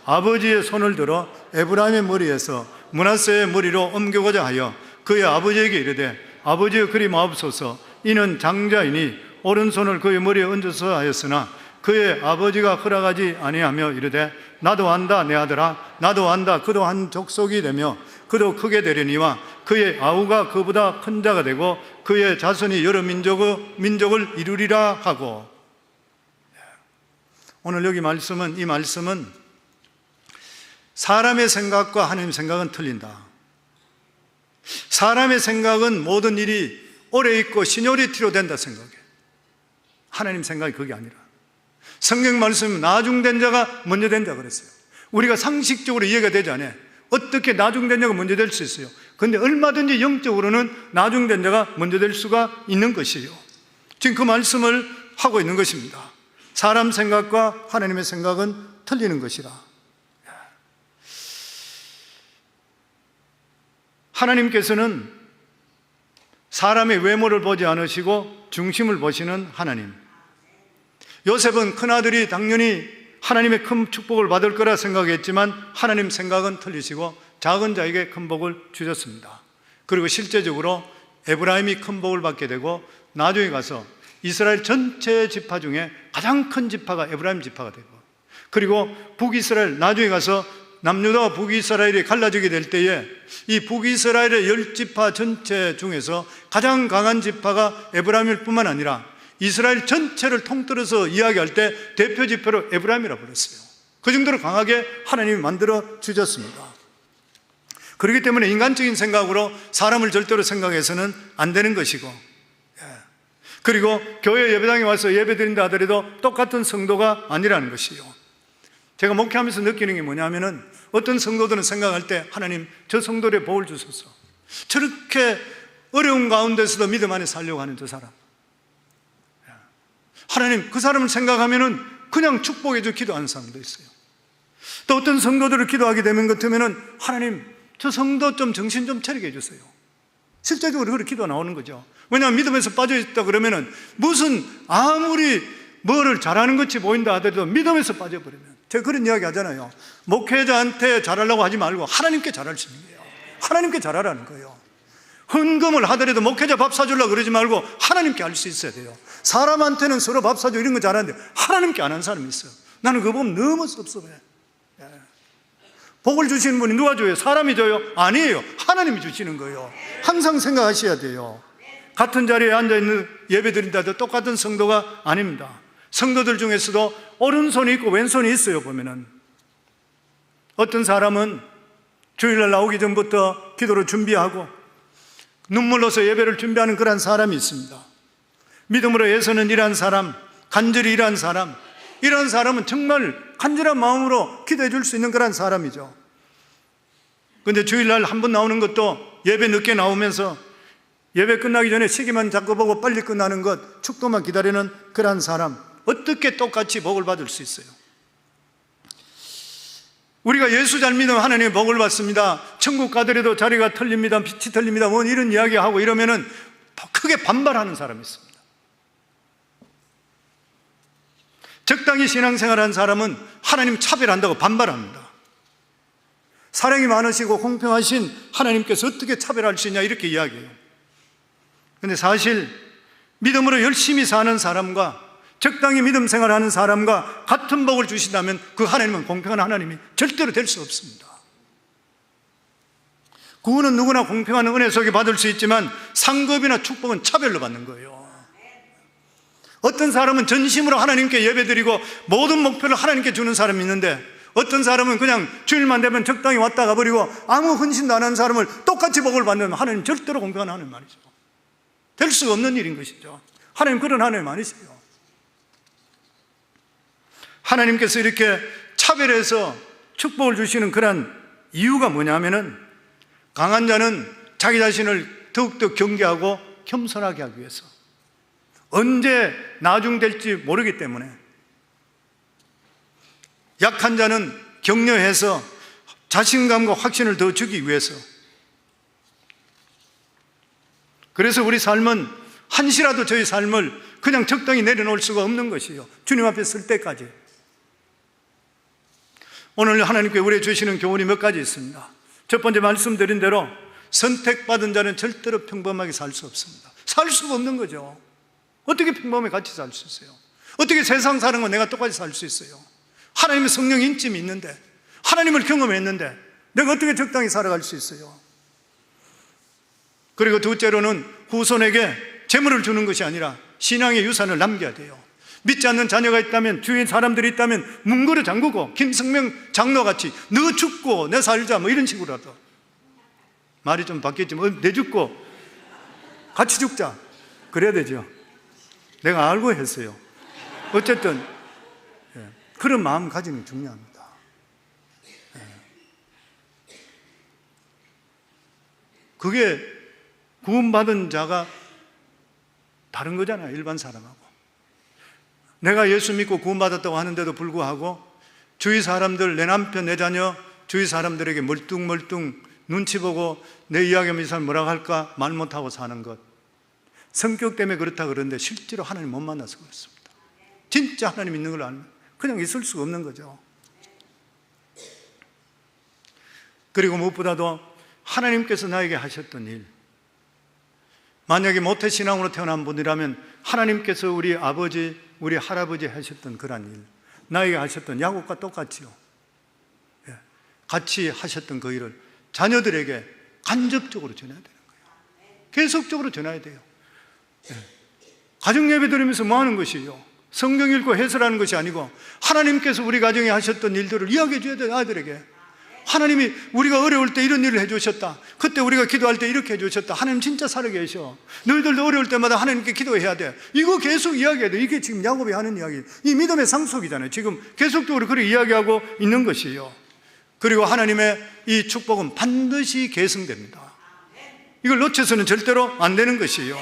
아버지의 손을 들어 에브라임의 머리에서 므낫세의 머리로 옮기고자 하여 그의 아버지에게 이르되 아버지여 그리 마옵소서 이는 장자이니 오른손을 그의 머리에 얹어서 하였으나 그의 아버지가 허락하지 아니하며 이르되 나도 안다 내 아들아 나도 안다 그도 한 족속이 되며 그도 크게 되려니와 그의 아우가 그보다 큰 자가 되고 그의 자손이 여러 민족을 이루리라 하고. 오늘 여기 말씀은, 이 말씀은 사람의 생각과 하나님의 생각은 틀린다. 사람의 생각은 모든 일이 오래 있고 시놉리티로 된다 생각해. 하나님 생각이 그게 아니라 성경 말씀은 나중된 자가 먼저 된 자 그랬어요. 우리가 상식적으로 이해가 되지 않아요. 어떻게 나중된 자가 먼저 될 수 있어요? 그런데 얼마든지 영적으로는 나중된 자가 먼저 될 수가 있는 것이에요. 지금 그 말씀을 하고 있는 것입니다. 사람 생각과 하나님의 생각은 틀리는 것이라. 하나님께서는 사람의 외모를 보지 않으시고 중심을 보시는 하나님. 요셉은 큰아들이 당연히 하나님의 큰 축복을 받을 거라 생각했지만 하나님 생각은 틀리시고 작은 자에게 큰 복을 주셨습니다. 그리고 실제적으로 에브라임이 큰 복을 받게 되고 나중에 가서 이스라엘 전체 지파 중에 가장 큰 지파가 에브라임 지파가 되고, 그리고 북이스라엘, 나중에 가서 남유다와 북이스라엘이 갈라지게 될 때에 이 북이스라엘의 10지파 전체 중에서 가장 강한 지파가 에브라임일 뿐만 아니라 이스라엘 전체를 통틀어서 이야기할 때 대표 지파로 에브라임이라고 불렀어요. 그 정도로 강하게 하나님이 만들어 주셨습니다. 그렇기 때문에 인간적인 생각으로 사람을 절대로 생각해서는 안 되는 것이고, 그리고 교회 예배당에 와서 예배 드린다 하더라도 똑같은 성도가 아니라는 것이요. 제가 목회하면서 느끼는 게 뭐냐면은 어떤 성도들은 생각할 때 하나님 저 성도의 복을 주소서, 저렇게 어려운 가운데서도 믿음 안에 살려고 하는 저 사람, 하나님 그 사람을 생각하면은 그냥 축복해 줘 기도하는 사람도 있어요. 또 어떤 성도들을 기도하게 되면 같으면은 하나님 저 성도 좀 정신 좀 차리게 해주세요. 실제적으로 그렇게 기도가 나오는 거죠. 왜냐하면 믿음에서 빠져있다 그러면은 무슨 아무리 뭐를 잘하는 것이 보인다 하더라도 믿음에서 빠져버리면, 제가 그런 이야기 하잖아요. 목회자한테 잘하려고 하지 말고 하나님께 잘할 수 있는 거예요. 하나님께 잘하라는 거예요. 헌금을 하더라도 목회자 밥 사주려고 그러지 말고 하나님께 할 수 있어야 돼요. 사람한테는 서로 밥 사주고 이런 거 잘하는데 하나님께 안 하는 사람이 있어요. 나는 그거 보면 너무 섭섭해. 복을 주시는 분이 누가 줘요? 사람이 줘요? 아니에요. 하나님이 주시는 거예요. 항상 생각하셔야 돼요. 같은 자리에 앉아있는 예배 드린다 해도 똑같은 성도가 아닙니다. 성도들 중에서도 오른손이 있고 왼손이 있어요. 보면은 어떤 사람은 주일날 나오기 전부터 기도를 준비하고 눈물로서 예배를 준비하는 그런 사람이 있습니다. 믿음으로 애서는 일한 사람, 간절히 일한 사람, 이런 사람은 정말 간절한 마음으로 기도해 줄 수 있는 그런 사람이죠. 근데 주일날 한 번 나오는 것도 예배 늦게 나오면서 예배 끝나기 전에 시기만 자꾸 보고 빨리 끝나는 것, 축도만 기다리는 그런 사람, 어떻게 똑같이 복을 받을 수 있어요? 우리가 예수 잘 믿으면 하나님의 복을 받습니다, 천국 가더라도 자리가 털립니다, 빛이 털립니다, 뭐 이런 이야기하고 이러면은 크게 반발하는 사람이 있습니다. 적당히 신앙생활하는 사람은 하나님 차별한다고 반발합니다. 사랑이 많으시고 공평하신 하나님께서 어떻게 차별할 수 있냐 이렇게 이야기해요. 그런데 사실 믿음으로 열심히 사는 사람과 적당히 믿음 생활하는 사람과 같은 복을 주신다면 그 하나님은 공평한 하나님이 절대로 될 수 없습니다. 구원은 누구나 공평한 은혜 속에 받을 수 있지만 상급이나 축복은 차별로 받는 거예요. 어떤 사람은 전심으로 하나님께 예배드리고 모든 목표를 하나님께 주는 사람이 있는데, 어떤 사람은 그냥 주일만 되면 적당히 왔다 가버리고 아무 헌신도 안 하는 사람을 똑같이 복을 받는 하나님, 절대로 공평한 하나님 말이죠. 될 수가 없는 일인 것이죠. 하나님 그런 하나님 아니세요. 하나님께서 이렇게 차별해서 축복을 주시는 그런 이유가 뭐냐면은, 강한 자는 자기 자신을 더욱더 경계하고 겸손하게 하기 위해서, 언제 나중될지 모르기 때문에, 약한 자는 격려해서 자신감과 확신을 더 주기 위해서. 그래서 우리 삶은 한시라도 저희 삶을 그냥 적당히 내려놓을 수가 없는 것이요, 주님 앞에 설 때까지. 오늘 하나님께 우리에게 주시는 교훈이 몇 가지 있습니다. 첫 번째, 말씀드린 대로 선택받은 자는 절대로 평범하게 살 수 없습니다. 살 수가 없는 거죠. 어떻게 평범하게 같이 살 수 있어요? 어떻게 세상 사는 건 내가 똑같이 살 수 있어요? 하나님의 성령 인침이 있는데, 하나님을 경험했는데 내가 어떻게 적당히 살아갈 수 있어요? 그리고 둘째로는 후손에게 재물을 주는 것이 아니라 신앙의 유산을 남겨야 돼요. 믿지 않는 자녀가 있다면, 주위에 사람들이 있다면 문고리 잠그고 김성명 장로같이 너 죽고 내 살자 뭐 이런 식으로라도, 말이 좀 바뀌었지만 내 죽고 같이 죽자 그래야 되죠. 내가 알고 했어요. 어쨌든 그런 마음 가지는 게 중요합니다. 그게 구원받은 자가 다른 거잖아요, 일반 사람하고. 내가 예수 믿고 구원받았다고 하는데도 불구하고 주위 사람들, 내 남편, 내 자녀, 주위 사람들에게 멀뚱멀뚱 눈치 보고 내 이야기하면 이 사람 뭐라고 할까 말 못하고 사는 것, 성격 때문에 그렇다 그러는데 실제로 하나님 못 만나서 그렇습니다. 진짜 하나님 있는 걸 알면 그냥 있을 수가 없는 거죠. 그리고 무엇보다도 하나님께서 나에게 하셨던 일, 만약에 모태신앙으로 태어난 분이라면 하나님께서 우리 아버지, 우리 할아버지 하셨던 그런 일, 나에게 하셨던 야곱과 똑같이요, 같이 하셨던 그 일을 자녀들에게 간접적으로 전해야 되는 거예요. 계속적으로 전해야 돼요. 가정 예배 드리면서 뭐 하는 것이에요? 성경 읽고 해설하는 것이 아니고 하나님께서 우리 가정에 하셨던 일들을 이야기해 줘야 돼요, 아이들에게. 하나님이 우리가 어려울 때 이런 일을 해주셨다, 그때 우리가 기도할 때 이렇게 해주셨다, 하나님 진짜 살아계셔, 너희들도 어려울 때마다 하나님께 기도해야 돼, 이거 계속 이야기해야 돼. 이게 지금 야곱이 하는 이야기, 이 믿음의 상속이잖아요. 지금 계속적으로 그렇게 이야기하고 있는 것이에요. 그리고 하나님의 이 축복은 반드시 계승됩니다. 이걸 놓쳐서는 절대로 안 되는 것이에요.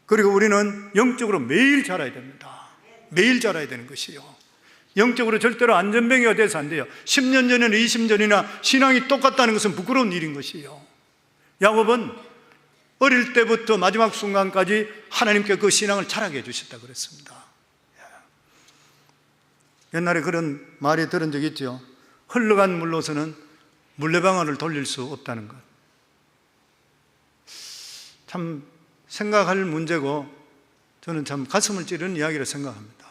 그리고 우리는 영적으로 매일 자라야 됩니다. 매일 자라야 되는 것이에요. 영적으로 절대로 안전뱅이가 돼서 안 돼요. 10년 전이나 20년 전이나 신앙이 똑같다는 것은 부끄러운 일인 것이에요. 야곱은 어릴 때부터 마지막 순간까지 하나님께 그 신앙을 자라게 해주셨다 그랬습니다. 옛날에 그런 말이 들은 적이 있죠. 흘러간 물로서는 물레방아를 돌릴 수 없다는 것. 참 생각할 문제고, 저는 참 가슴을 찌르는 이야기를 생각합니다.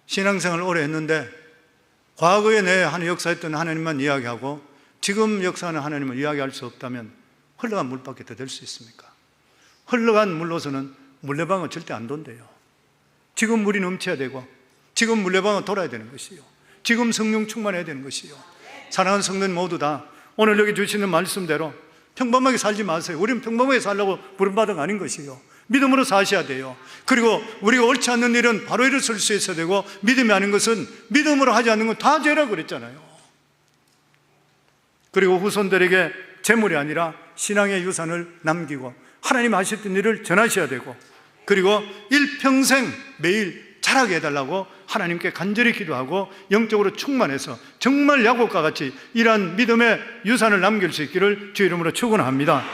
신앙생활을 오래 했는데 과거에 내 하는 역사했던 하나님만 이야기하고 지금 역사하는 하나님을 이야기할 수 없다면 흘러간 물밖에 더 될 수 있습니까? 흘러간 물로서는 물레방아 절대 안 돈대요. 지금 물이 넘쳐야 되고, 지금 물레방아 돌아야 되는 것이요, 지금 성령 충만해야 되는 것이요. 사랑하는 성도님 모두 다 오늘 여기 주시는 말씀대로 평범하게 살지 마세요. 우리는 평범하게 살려고 부름받은 거 아닌 것이요, 믿음으로 사셔야 돼요. 그리고 우리가 옳지 않는 일은 바로 일어설 수 있어야 되고, 믿음이 아닌 것은 믿음으로 하지 않는 건 다 죄라고 그랬잖아요. 그리고 후손들에게 재물이 아니라 신앙의 유산을 남기고 하나님 하셨던 일을 전하셔야 되고, 그리고 일평생 매일 자라게 해달라고 하나님께 간절히 기도하고 영적으로 충만해서 정말 야곱과 같이 이러한 믿음의 유산을 남길 수 있기를 주의 이름으로 축원합니다.